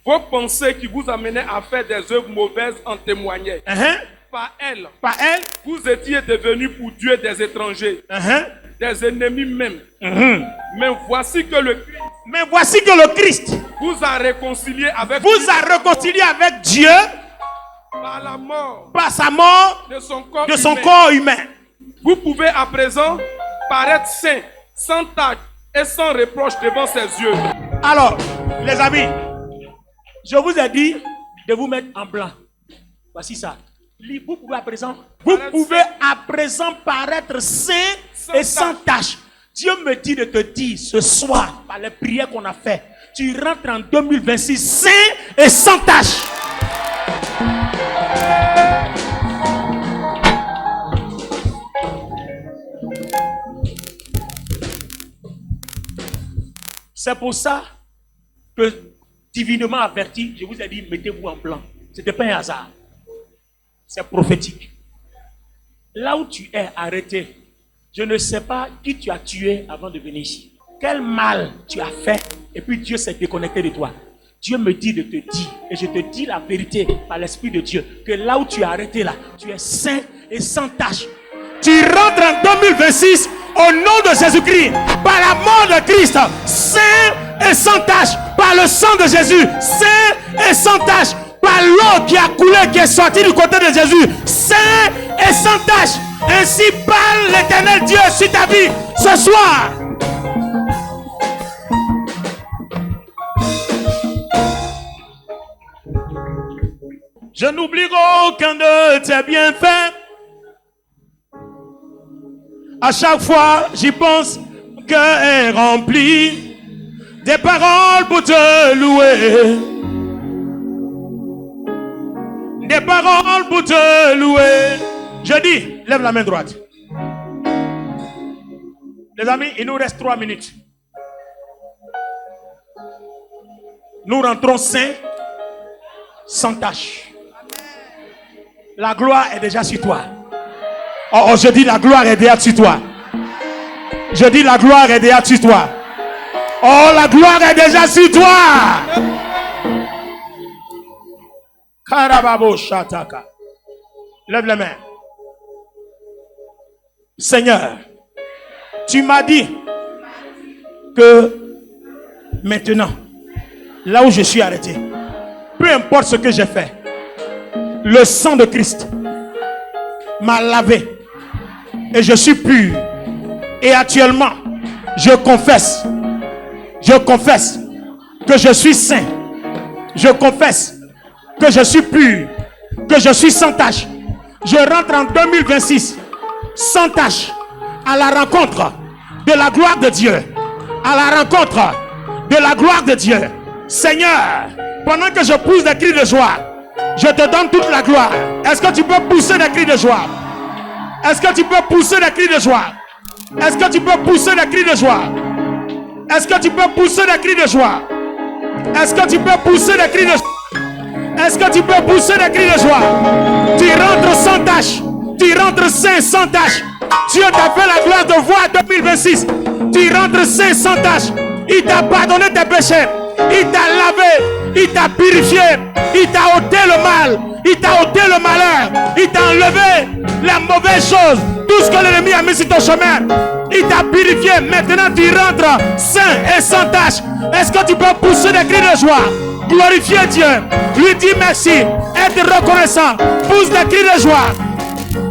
Speaker 4: Vos pensées qui vous amenaient à faire des œuvres mauvaises en témoignaient. Par elles, vous étiez devenus pour Dieu des étrangers, des ennemis même. Mais voici que le Christ vous a réconcilié avec
Speaker 3: Dieu
Speaker 4: par sa mort
Speaker 3: de son corps humain.
Speaker 4: Vous pouvez à présent paraître saint, sans tache et sans reproche devant ses yeux.
Speaker 1: Alors, les amis, je vous ai dit de vous mettre en blanc. Voici ça. Vous pouvez à présent paraître saint et sans tache. Dieu me dit de te dire ce soir, par les prières qu'on a fait, tu rentres en 2026 saint et sans tache. C'est pour ça que, divinement averti, je vous ai dit, mettez-vous en blanc. Ce n'était pas un hasard. C'est prophétique. Là où tu es arrêté, je ne sais pas qui tu as tué avant de venir ici. Quel mal tu as fait et puis Dieu s'est déconnecté de toi. Dieu me dit de te dire, et je te dis la vérité par l'Esprit de Dieu, que là où tu es arrêté là, tu es saint et sans tache.
Speaker 3: Tu rentres en 2026 au nom de Jésus-Christ, par la mort de Christ, saint et sans tache, par le sang de Jésus, saint et sans tache, par l'eau qui a coulé, qui est sortie du côté de Jésus, saint et sans tache. Ainsi parle l'Éternel Dieu sur ta vie ce soir. Je n'oublierai aucun de tes bienfaits. À chaque fois, j'y pense, cœur est rempli des paroles pour te louer. Des paroles pour te louer. Je dis, lève la main droite. Les amis, il nous reste 3 minutes. Nous rentrons saints, sans tache. La gloire est déjà sur toi. Oh, je dis la gloire est déjà sur toi. Je dis la gloire est déjà sur toi. Oh, la gloire est déjà sur toi. Karababo Shataka. Lève les mains. Seigneur, tu m'as dit que maintenant, là où je suis arrêté, peu importe ce que j'ai fait, le sang de Christ m'a lavé et je suis pur. Et actuellement, je confesse que je suis saint. Je confesse que je suis pur, que je suis sans tache. Je rentre en 2026 sans tache, à la rencontre de la gloire de Dieu, à la rencontre de la gloire de Dieu. Seigneur, pendant que je pousse des cris de joie, je te donne toute la gloire. Est-ce que tu peux pousser des cris de joie? Est-ce que tu peux pousser des cris de joie? Est-ce que tu peux pousser des cris de joie? Est-ce que tu peux pousser des cris de joie? Est-ce que tu peux pousser des cris de joie? Est-ce que tu peux pousser des cris de joie? Tu rentres sans tache. Tu rentres saint sans tache. Dieu t'a fait la gloire de voir 2026. Tu rentres saint sans tache. Il t'a pardonné tes péchés. Il t'a lavé. Il t'a purifié. Il t'a ôté le mal. Il t'a ôté le malheur. Il t'a enlevé la mauvaise chose. Tout ce que l'ennemi a mis sur ton chemin. Il t'a purifié. Maintenant tu rentres saint et sans tache. Est-ce que tu peux pousser des cris de joie? Glorifier Dieu. Lui dire merci. Être reconnaissant. Pousse des cris de joie.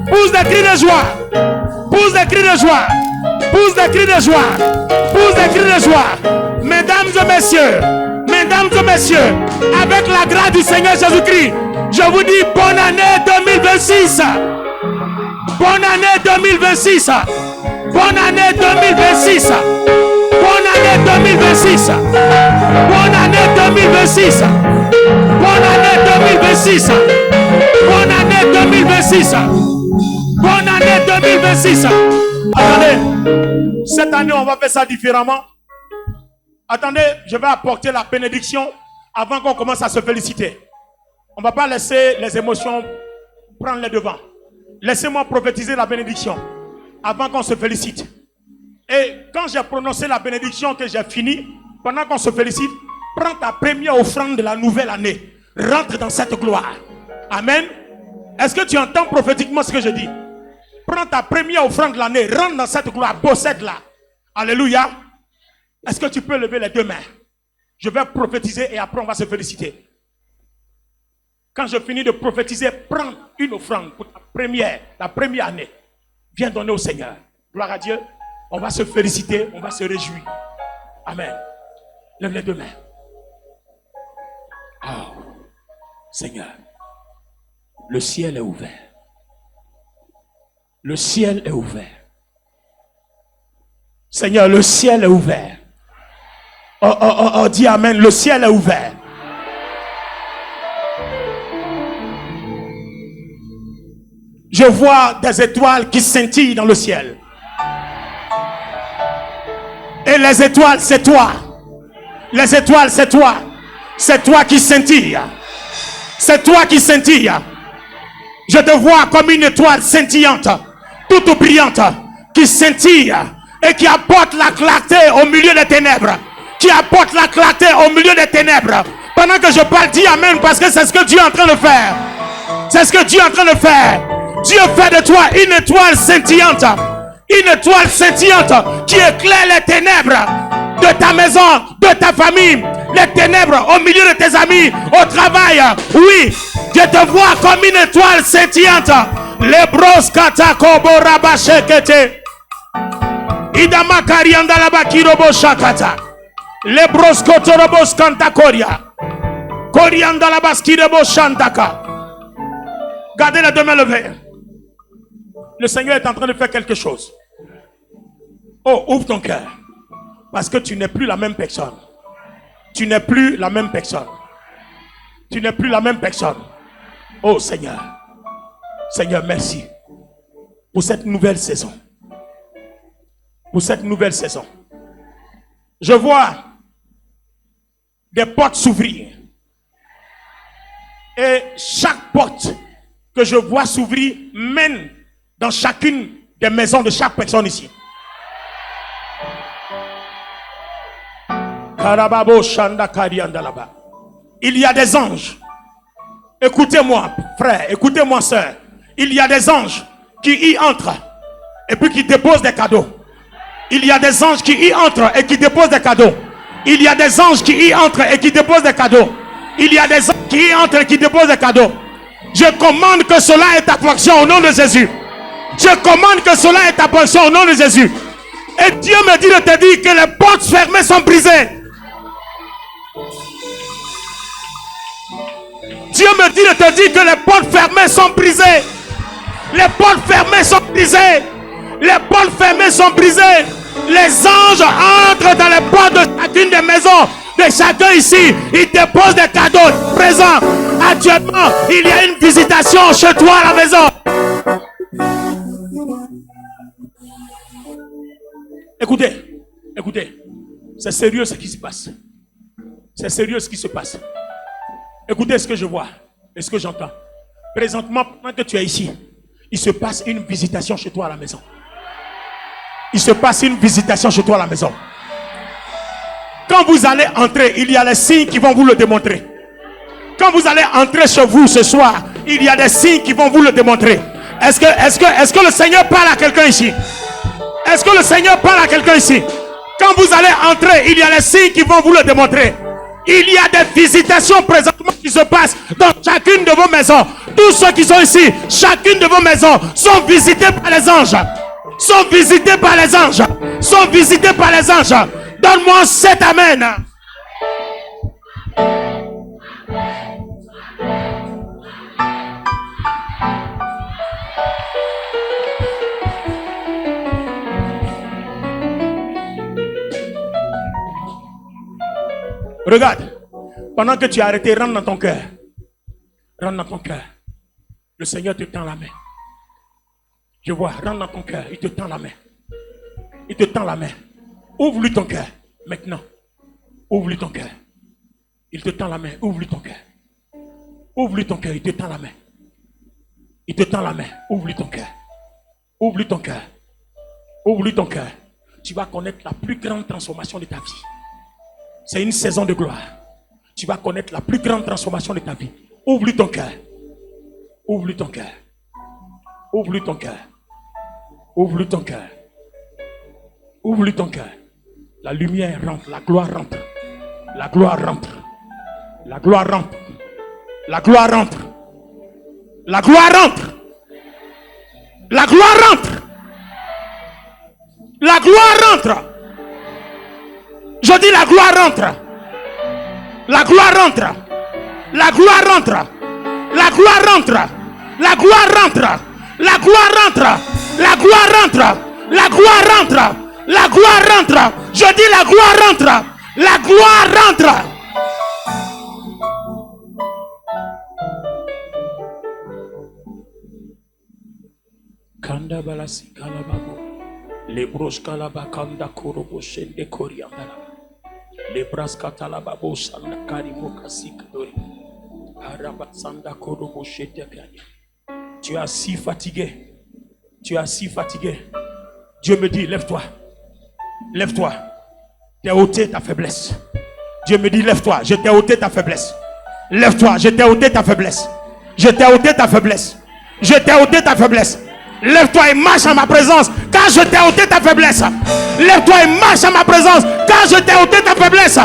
Speaker 3: Pousse des cris de joie. Pousse des cris de joie. Pousse des cris de joie. Pousse des cris de joie. Mesdames et messieurs. Mesdames et messieurs. Avec la grâce du Seigneur Jésus-Christ. Je vous dis bonne année 2026. Bonne année 2026. Bonne année 2026. Bonne année 2026. Bonne année 2026. Bonne année 2026. Bonne année 2026. Bonne année 2026. Attendez, cette année on va faire ça différemment. Attendez, je vais apporter la bénédiction avant qu'on commence à se féliciter. On ne va pas laisser les émotions prendre les devants. Laissez-moi prophétiser la bénédiction avant qu'on se félicite. Et quand j'ai prononcé la bénédiction que j'ai fini, pendant qu'on se félicite, prends ta première offrande de la nouvelle année. Rentre dans cette gloire. Amen. Est-ce que tu entends prophétiquement ce que je dis? Prends ta première offrande de l'année. Rentre dans cette gloire. Possède-la. Alléluia. Est-ce que tu peux lever les deux mains? Je vais prophétiser et après on va se féliciter. Quand je finis de prophétiser, prends une offrande pour la première année. Viens donner au Seigneur. Gloire à Dieu. On va se féliciter, on va se réjouir. Amen. Lève les deux mains. Oh, Seigneur, le ciel est ouvert. Le ciel est ouvert. Seigneur, le ciel est ouvert. Oh, dis amen, le ciel est ouvert. Je vois des étoiles qui scintillent dans le ciel. Et les étoiles, c'est toi. Les étoiles, c'est toi. C'est toi qui scintille. C'est toi qui scintille. Je te vois comme une étoile scintillante, toute brillante, qui scintille et qui apporte la clarté au milieu des ténèbres. Qui apporte la clarté au milieu des ténèbres. Pendant que je parle, dis amen, parce que c'est ce que Dieu est en train de faire. C'est ce que Dieu est en train de faire. Dieu fait de toi une étoile scintillante. Une étoile scintillante qui éclaire les ténèbres de ta maison, de ta famille. Les ténèbres au milieu de tes amis, au travail. Oui, je te vois comme une étoile scintillante. Les bros katako borabashekete. Idama karianda la bakirobo shakata. Les bros kotorobos kantakoria. Korianda la baskirebo shantaka. Gardez les deux mains levées. Le Seigneur est en train de faire quelque chose. Oh, ouvre ton cœur. Parce que tu n'es plus la même personne. Tu n'es plus la même personne. Tu n'es plus la même personne. Oh Seigneur. Seigneur, merci. Pour cette nouvelle saison. Pour cette nouvelle saison. Je vois des portes s'ouvrir. Et chaque porte que je vois s'ouvrir mène dans chacune des maisons de chaque personne ici. Il y a des anges. Écoutez-moi, frère, écoutez-moi, sœur. Il y a des anges qui y entrent et puis qui déposent des cadeaux. Il y a des anges qui y entrent et qui déposent des cadeaux. Il y a des anges qui y entrent et qui déposent des cadeaux. Il y a des anges qui y entrent et qui déposent des cadeaux. Je commande que cela est ta portion au nom de Jésus. Je commande que cela est ta portion au nom de Jésus. Et Dieu me dit de te dire que les portes fermées sont brisées. Dieu me dit de te dire que les portes fermées sont brisées. Les portes fermées sont brisées. Les portes fermées sont brisées. Les anges entrent dans les portes de chacune des maisons de chacun ici. Ils déposent des cadeaux présents. Actuellement, il y a une visitation chez toi à la maison. Écoutez, écoutez. C'est sérieux ce qui se passe. C'est sérieux ce qui se passe. Écoutez ce que je vois et ce que j'entends. Présentement, pendant que tu es ici, il se passe une visitation chez toi à la maison. Il se passe une visitation chez toi à la maison. Quand vous allez entrer, il y a les signes qui vont vous le démontrer. Quand vous allez entrer chez vous ce soir, il y a des signes qui vont vous le démontrer. Est-ce que le Seigneur parle à quelqu'un ici? Est-ce que le Seigneur parle à quelqu'un ici? Quand vous allez entrer, il y a les signes qui vont vous le démontrer. Il y a des visitations présentement qui se passent dans chacune de vos maisons. Tous ceux qui sont ici, chacune de vos maisons sont visités par les anges. Sont visités par les anges. Sont visités par les anges. Donne-moi 7 amen. Regarde, pendant que tu es arrêté, rentre dans ton cœur. Rentre dans ton cœur. Le Seigneur te tend la main. Je vois, rentre dans ton cœur, il te tend la main. Il te tend la main. Ouvre-lui ton cœur, maintenant. Ouvre-lui ton cœur. Il te tend la main, ouvre-lui ton cœur. Ouvre-lui ton cœur, il te tend la main. Il te tend la main, ouvre-lui ton cœur. Ouvre-lui ton cœur. Ouvre-lui ton cœur. Tu vas connaître la plus grande transformation de ta vie. C'est une saison de gloire. Tu vas connaître la plus grande transformation de ta vie. Ouvre-lui ton cœur. Ouvre-lui ton cœur. Ouvre-lui ton cœur. Ouvre-lui ton cœur. Ouvre-lui ton cœur. La lumière rentre, la gloire rentre. La gloire rentre. La gloire rentre. La gloire rentre. La gloire rentre. La gloire rentre. La gloire rentre. Je dis la gloire rentre. La gloire rentre. La gloire rentre. La gloire rentre. La gloire rentre. La gloire rentre. La gloire rentre. La gloire rentre. La gloire rentre. Je dis la gloire rentre. La gloire rentre. Kanda balasi kalababo. Les broches kalaba kanda korobo shende koriandala.
Speaker 1: Les bras katalababo sanda karimo kasikdori. Araba sanda korobo shete kanya. Tu es si fatigué. Tu es si fatigué. Dieu me dit, lève-toi. Lève-toi. Tu as ôté ta faiblesse. Dieu me dit, lève-toi. Je t'ai ôté ta faiblesse. Lève-toi. Je t'ai ôté ta faiblesse. Je t'ai ôté ta faiblesse. Je t'ai ôté ta faiblesse. Lève-toi et marche en ma présence, car je t'ai ôté ta faiblesse. Lève-toi et marche en ma présence, car je t'ai ôté ta faiblesse.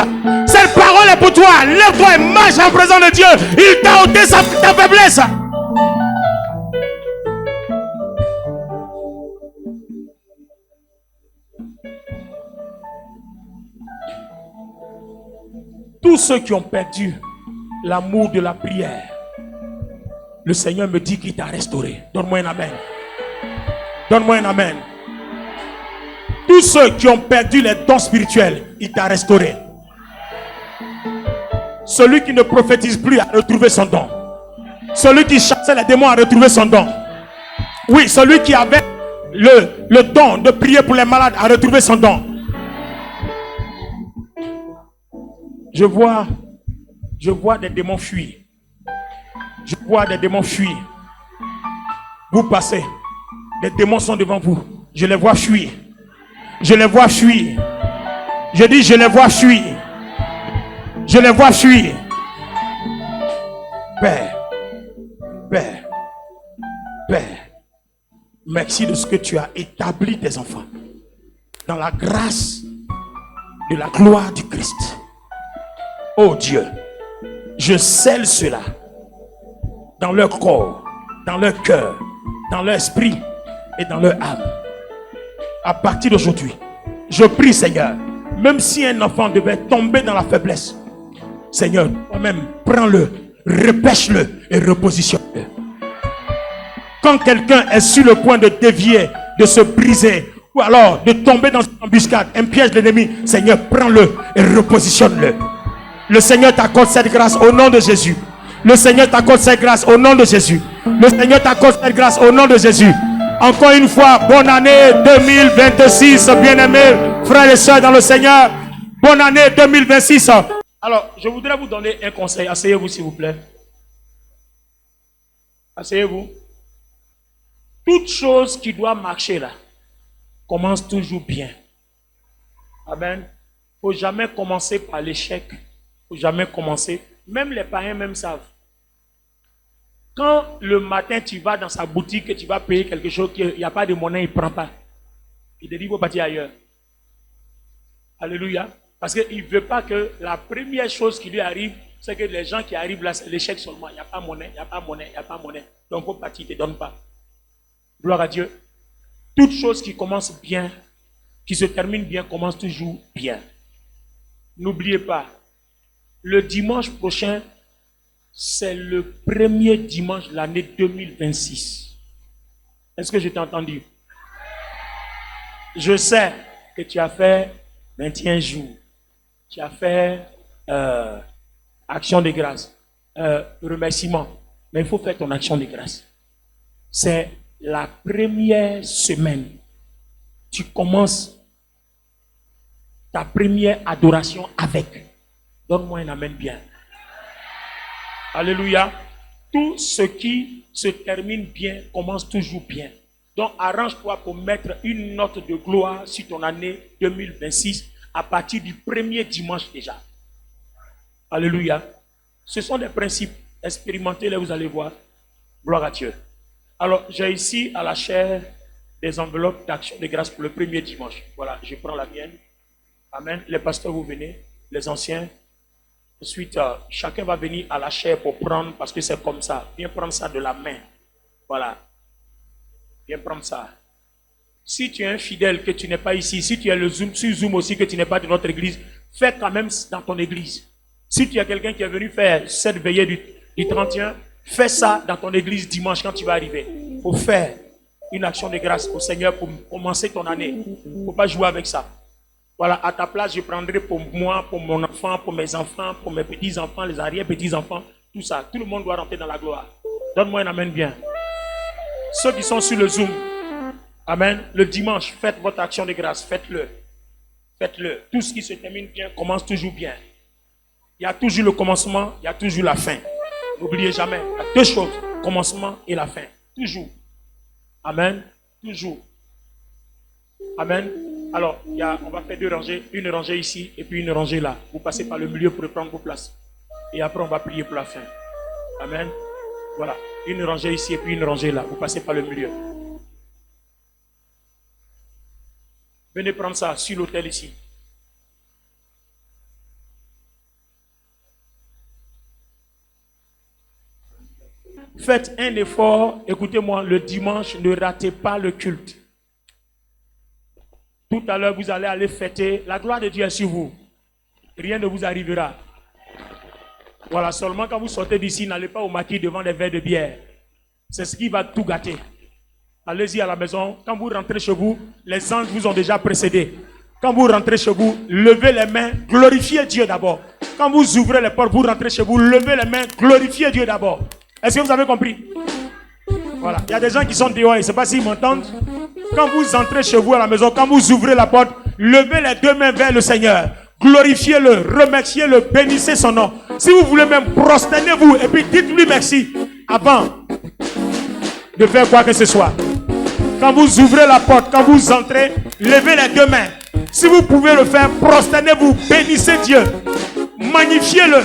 Speaker 1: Cette parole est pour toi. Lève-toi et marche en présence de Dieu. Il t'a ôté ta faiblesse. Tous ceux qui ont perdu l'amour de la prière, le Seigneur me dit qu'il t'a restauré. Donne-moi un amen. Donne-moi un amen. Tous ceux qui ont perdu les dons spirituels, il t'a restauré. Celui qui ne prophétise plus a retrouvé son don. Celui qui chassait les démons a retrouvé son don. Oui, celui qui avait le don de prier pour les malades a retrouvé son don. Je vois des démons fuir. Je vois des démons fuir. Vous passez. Les démons sont devant vous. Je les vois fuir. Je les vois fuir. Je dis, je les vois fuir. Je les vois fuir. Père, Père, Père, merci de ce que tu as établi tes enfants dans la grâce de la gloire du Christ. Oh Dieu, je scelle cela dans leur corps, dans leur cœur, dans leur esprit et dans leur âme. À partir d'aujourd'hui, je prie, Seigneur, même si un enfant devait tomber dans la faiblesse, Seigneur, toi-même, prends-le, repêche-le et repositionne-le. Quand quelqu'un est sur le point de dévier, de se briser, ou alors de tomber dans une embuscade, un piège de l'ennemi, Seigneur, prends-le et repositionne-le. Le Seigneur t'accorde cette grâce au nom de Jésus. Le Seigneur t'accorde cette grâce au nom de Jésus. Le Seigneur t'accorde cette grâce au nom de Jésus. Encore une fois, bonne année 2026, bien-aimés, frères et sœurs dans le Seigneur. Bonne année 2026. Alors, je voudrais vous donner un conseil. Asseyez-vous, s'il vous plaît. Asseyez-vous. Toute chose qui doit marcher là, commence toujours bien. Amen. Il ne faut jamais commencer par l'échec. Il ne faut jamais commencer. Même les païens même savent. Quand le matin tu vas dans sa boutique et tu vas payer quelque chose, qu'il n'y a pas de monnaie, il ne prend pas. Il te dit, il faut partir ailleurs. Alléluia. Parce qu'il ne veut pas que la première chose qui lui arrive, c'est que les gens qui arrivent là, c'est l'échec seulement. Il n'y a pas monnaie, il n'y a pas monnaie, il n'y a pas monnaie. Donc il faut partir, il ne te donne pas. Gloire à Dieu. Toute chose qui commence bien, qui se termine bien, commence toujours bien. N'oubliez pas, le dimanche prochain, c'est le premier dimanche de l'année 2026. Est-ce que je t'ai entendu? Je sais que tu as fait 21 jours. Tu as fait action de grâce, remerciement. Mais il faut faire ton action de grâce. C'est la première semaine. Tu commences ta première adoration avec. Donne-moi un amen bien. Alléluia. Tout ce qui se termine bien commence toujours bien. Donc arrange-toi pour mettre une note de gloire sur ton année 2026 à partir du premier dimanche déjà. Alléluia. Ce sont des principes. Expérimentez-les, vous allez voir. Gloire à Dieu. Alors, j'ai ici à la chaire des enveloppes d'action de grâce pour le premier dimanche. Voilà, je prends la mienne. Amen. Les pasteurs, vous venez. Les anciens. Ensuite, chacun va venir à la chaire pour prendre, parce que c'est comme ça. Viens prendre ça de la main. Voilà. Viens prendre ça. Si tu es un fidèle que tu n'es pas ici, si tu es le Zoom, sur Zoom aussi que tu n'es pas de notre église, fais quand même dans ton église. Si tu as quelqu'un qui est venu faire cette veillée du 31, fais ça dans ton église dimanche quand tu vas arriver. Il faut faire une action de grâce au Seigneur pour commencer ton année. Il ne faut pas jouer avec ça. Voilà, à ta place, je prendrai pour moi, pour mon enfant, pour mes enfants, pour mes petits-enfants, les arrière-petits-enfants, tout ça. Tout le monde doit rentrer dans la gloire. Donne-moi un amen bien. Ceux qui sont sur le Zoom, amen, le dimanche, faites votre action de grâce, faites-le. Faites-le. Tout ce qui se termine bien commence toujours bien. Il y a toujours le commencement, il y a toujours la fin. N'oubliez jamais, il y a deux choses, commencement et la fin. Toujours. Amen. Toujours. Amen. Alors, on va faire deux rangées. Une rangée ici et puis une rangée là. Vous passez par le milieu pour prendre vos places. Et après, on va prier pour la fin. Amen. Voilà. Une rangée ici et puis une rangée là. Vous passez par le milieu. Venez prendre ça sur l'autel ici. Faites un effort. Écoutez-moi, le dimanche, ne ratez pas le culte. Tout à l'heure, vous allez aller fêter. La gloire de Dieu est sur vous. Rien ne vous arrivera. Voilà, seulement quand vous sortez d'ici, n'allez pas au maquis devant des verres de bière. C'est ce qui va tout gâter. Allez-y à la maison. Quand vous rentrez chez vous, les anges vous ont déjà précédé. Quand vous rentrez chez vous, levez les mains, glorifiez Dieu d'abord. Quand vous ouvrez les portes, vous rentrez chez vous, levez les mains, glorifiez Dieu d'abord. Est-ce que vous avez compris? Voilà. Il y a des gens qui sont dehors, je ne sais pas s'ils m'entendent. Quand vous entrez chez vous à la maison, quand vous ouvrez la porte, levez les deux mains vers le Seigneur. Glorifiez-le, remerciez-le, bénissez son nom. Si vous voulez même, prosternez-vous et puis dites-lui merci avant de faire quoi que ce soit. Quand vous ouvrez la porte, quand vous entrez, levez les deux mains. Si vous pouvez le faire, prosternez-vous, bénissez Dieu. Magnifiez-le,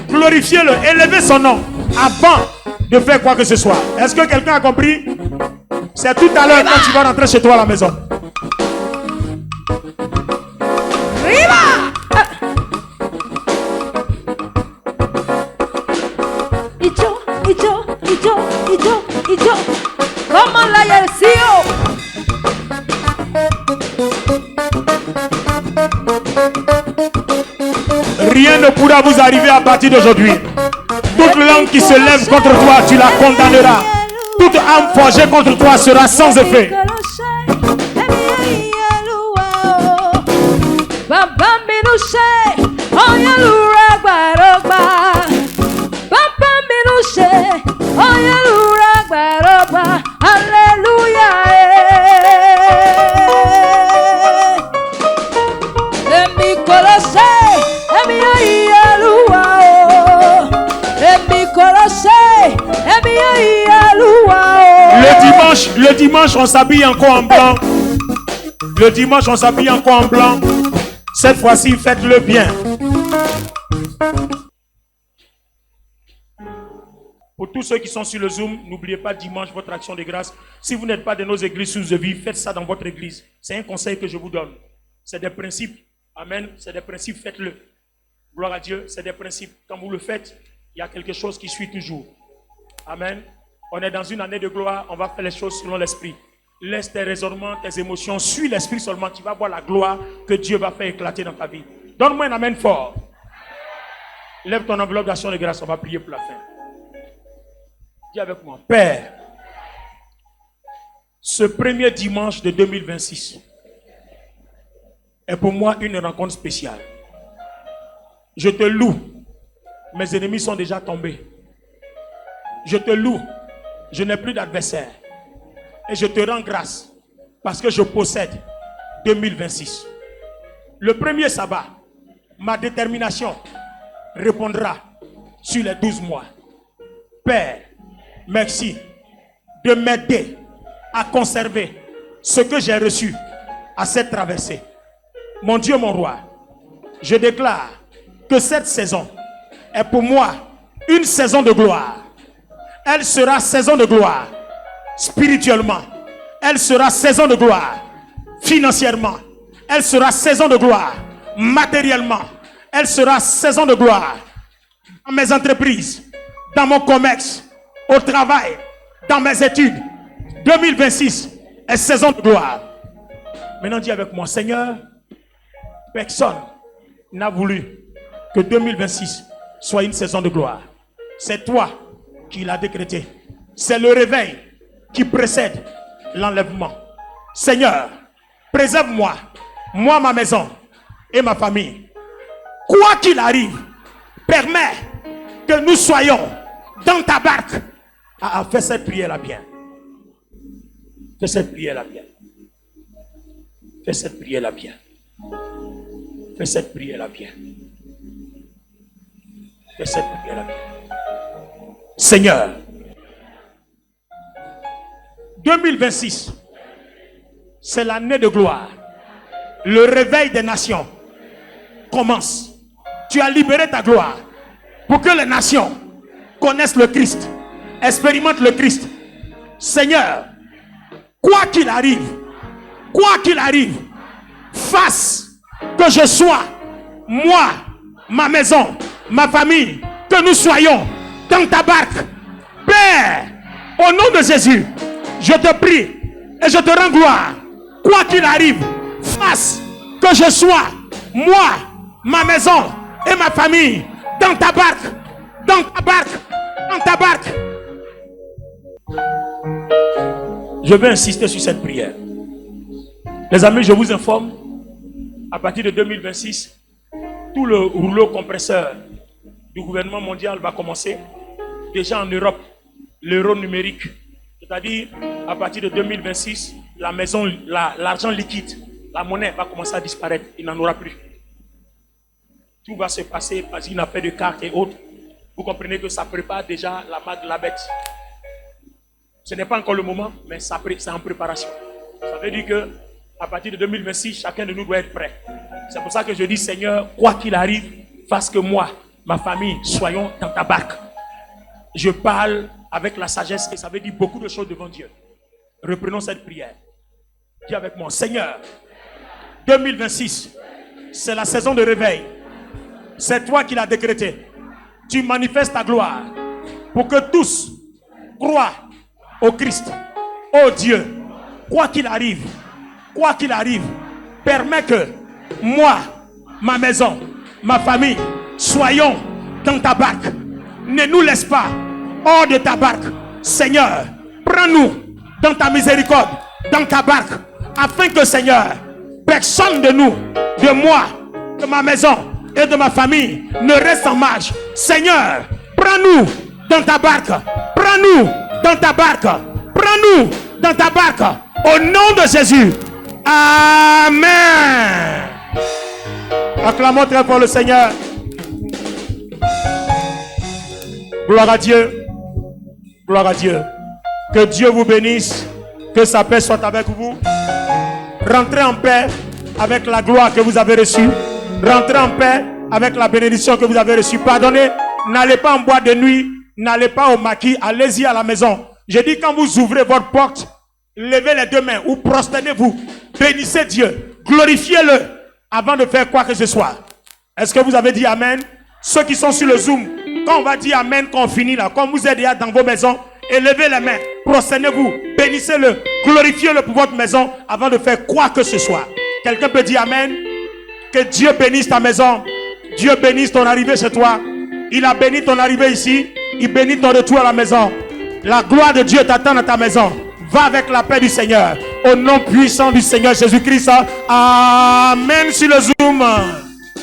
Speaker 1: glorifiez-le, élevez son nom avant de faire quoi que ce soit. Est-ce que quelqu'un a compris? C'est tout à l'heure quand tu vas rentrer chez toi à la maison. Rien ne pourra vous arriver à partir d'aujourd'hui. Toute langue qui se lève contre toi, tu la condamneras. Toute âme forgée contre toi sera sans effet. Le dimanche, on s'habille encore en blanc. Le dimanche, on s'habille encore en blanc. Cette fois-ci, faites-le bien. Pour tous ceux qui sont sur le Zoom, n'oubliez pas dimanche votre action de grâce. Si vous n'êtes pas de nos églises sous vie, faites ça dans votre église. C'est un conseil que je vous donne. C'est des principes. Amen. C'est des principes, faites-le. Gloire à Dieu, c'est des principes. Quand vous le faites, il y a quelque chose qui suit toujours. Amen. On est dans une année de gloire, on va faire les choses selon l'esprit. Laisse tes raisonnements, tes émotions, suis l'esprit seulement. Tu vas voir la gloire que Dieu va faire éclater dans ta vie. Donne-moi un amen fort. Lève ton enveloppe d'action de grâce, on va prier pour la fin. Dis avec moi, Père, ce premier dimanche de 2026 est pour moi une rencontre spéciale. Je te loue. Mes ennemis sont déjà tombés. Je te loue. Je n'ai plus d'adversaire. Et je te rends grâce parce que je possède 2026. Le premier sabbat, ma détermination répondra sur les 12 mois. Père, merci de m'aider à conserver ce que j'ai reçu à cette traversée. Mon Dieu, mon roi, je déclare que cette saison est pour moi une saison de gloire. Elle sera saison de gloire spirituellement. Elle sera saison de gloire financièrement. Elle sera saison de gloire matériellement. Elle sera saison de gloire dans mes entreprises, dans mon commerce, au travail, dans mes études. 2026 est saison de gloire. Maintenant dis avec moi, Seigneur, personne n'a voulu que 2026 soit une saison de gloire. C'est toi qui l'a décrété. C'est le réveil qui précède l'enlèvement. Seigneur, préserve-moi, moi, ma maison et ma famille. Quoi qu'il arrive, permets que nous soyons dans ta barque. Fais cette prière-là bien. Fais cette prière-là bien. Fais cette prière-là bien. Fais cette prière-là bien. Fais cette prière-là bien. Seigneur, 2026, c'est l'année de gloire. Le réveil des nations commence. Tu as libéré ta gloire pour que les nations connaissent le Christ, expérimentent le Christ. Seigneur, quoi qu'il arrive, fasse que je sois, moi, ma maison, ma famille, que nous soyons dans ta barque. Père, au nom de Jésus, je te prie et je te rends gloire. Quoi qu'il arrive, fasse que je sois, moi, ma maison et ma famille, dans ta barque, dans ta barque, dans ta barque. Je vais insister sur cette prière. Les amis, je vous informe, à partir de 2026, tout le rouleau compresseur du gouvernement mondial va commencer. Déjà en Europe, l'euro numérique, c'est-à-dire à partir de 2026, la maison, l'argent liquide, la monnaie va commencer à disparaître. Il n'en aura plus. Tout va se passer parce qu'il n'a pas de cartes et autres. Vous comprenez que ça prépare déjà la mague de la bête. Ce n'est pas encore le moment, mais c'est en préparation. Ça veut dire que à partir de 2026, chacun de nous doit être prêt. C'est pour ça que je dis, Seigneur, quoi qu'il arrive, fasse que moi, ma famille, soyons dans ta barque. Je parle avec la sagesse et ça veut dire beaucoup de choses devant Dieu. Reprenons cette prière. Dis avec moi, Seigneur, 2026, c'est la saison de réveil. C'est toi qui l'as décrété. Tu manifestes ta gloire pour que tous croient au Christ. Oh Dieu, quoi qu'il arrive, permets que moi, ma maison, ma famille, soyons dans ta barque. Ne nous laisse pas hors de ta barque. Seigneur, prends-nous dans ta miséricorde, dans ta barque, afin que, Seigneur, personne de nous, de moi, de ma maison et de ma famille ne reste en marge. Seigneur, prends-nous dans ta barque. Prends-nous dans ta barque. Prends-nous dans ta barque. Au nom de Jésus. Amen. Acclamons très fort le Seigneur. Gloire à Dieu. Gloire à Dieu. Que Dieu vous bénisse. Que sa paix soit avec vous. Rentrez en paix avec la gloire que vous avez reçue. Rentrez en paix avec la bénédiction que vous avez reçue. Pardonnez. N'allez pas en boîte de nuit. N'allez pas au maquis. Allez-y à la maison. Je dis, quand vous ouvrez votre porte, levez les deux mains ou prosternez-vous. Bénissez Dieu. Glorifiez-le avant de faire quoi que ce soit. Est-ce que vous avez dit Amen? Ceux qui sont sur le Zoom, quand on va dire Amen, quand on finit là, quand vous êtes déjà dans vos maisons, élevez les mains, prosternez-vous, bénissez-le, glorifiez-le pour votre maison avant de faire quoi que ce soit. Quelqu'un peut dire Amen? Que Dieu bénisse ta maison. Dieu bénisse ton arrivée chez toi. Il a béni ton arrivée ici. Il bénit ton retour à la maison. La gloire de Dieu t'attend dans ta maison. Va avec la paix du Seigneur. Au nom puissant du Seigneur Jésus-Christ. Amen sur le Zoom.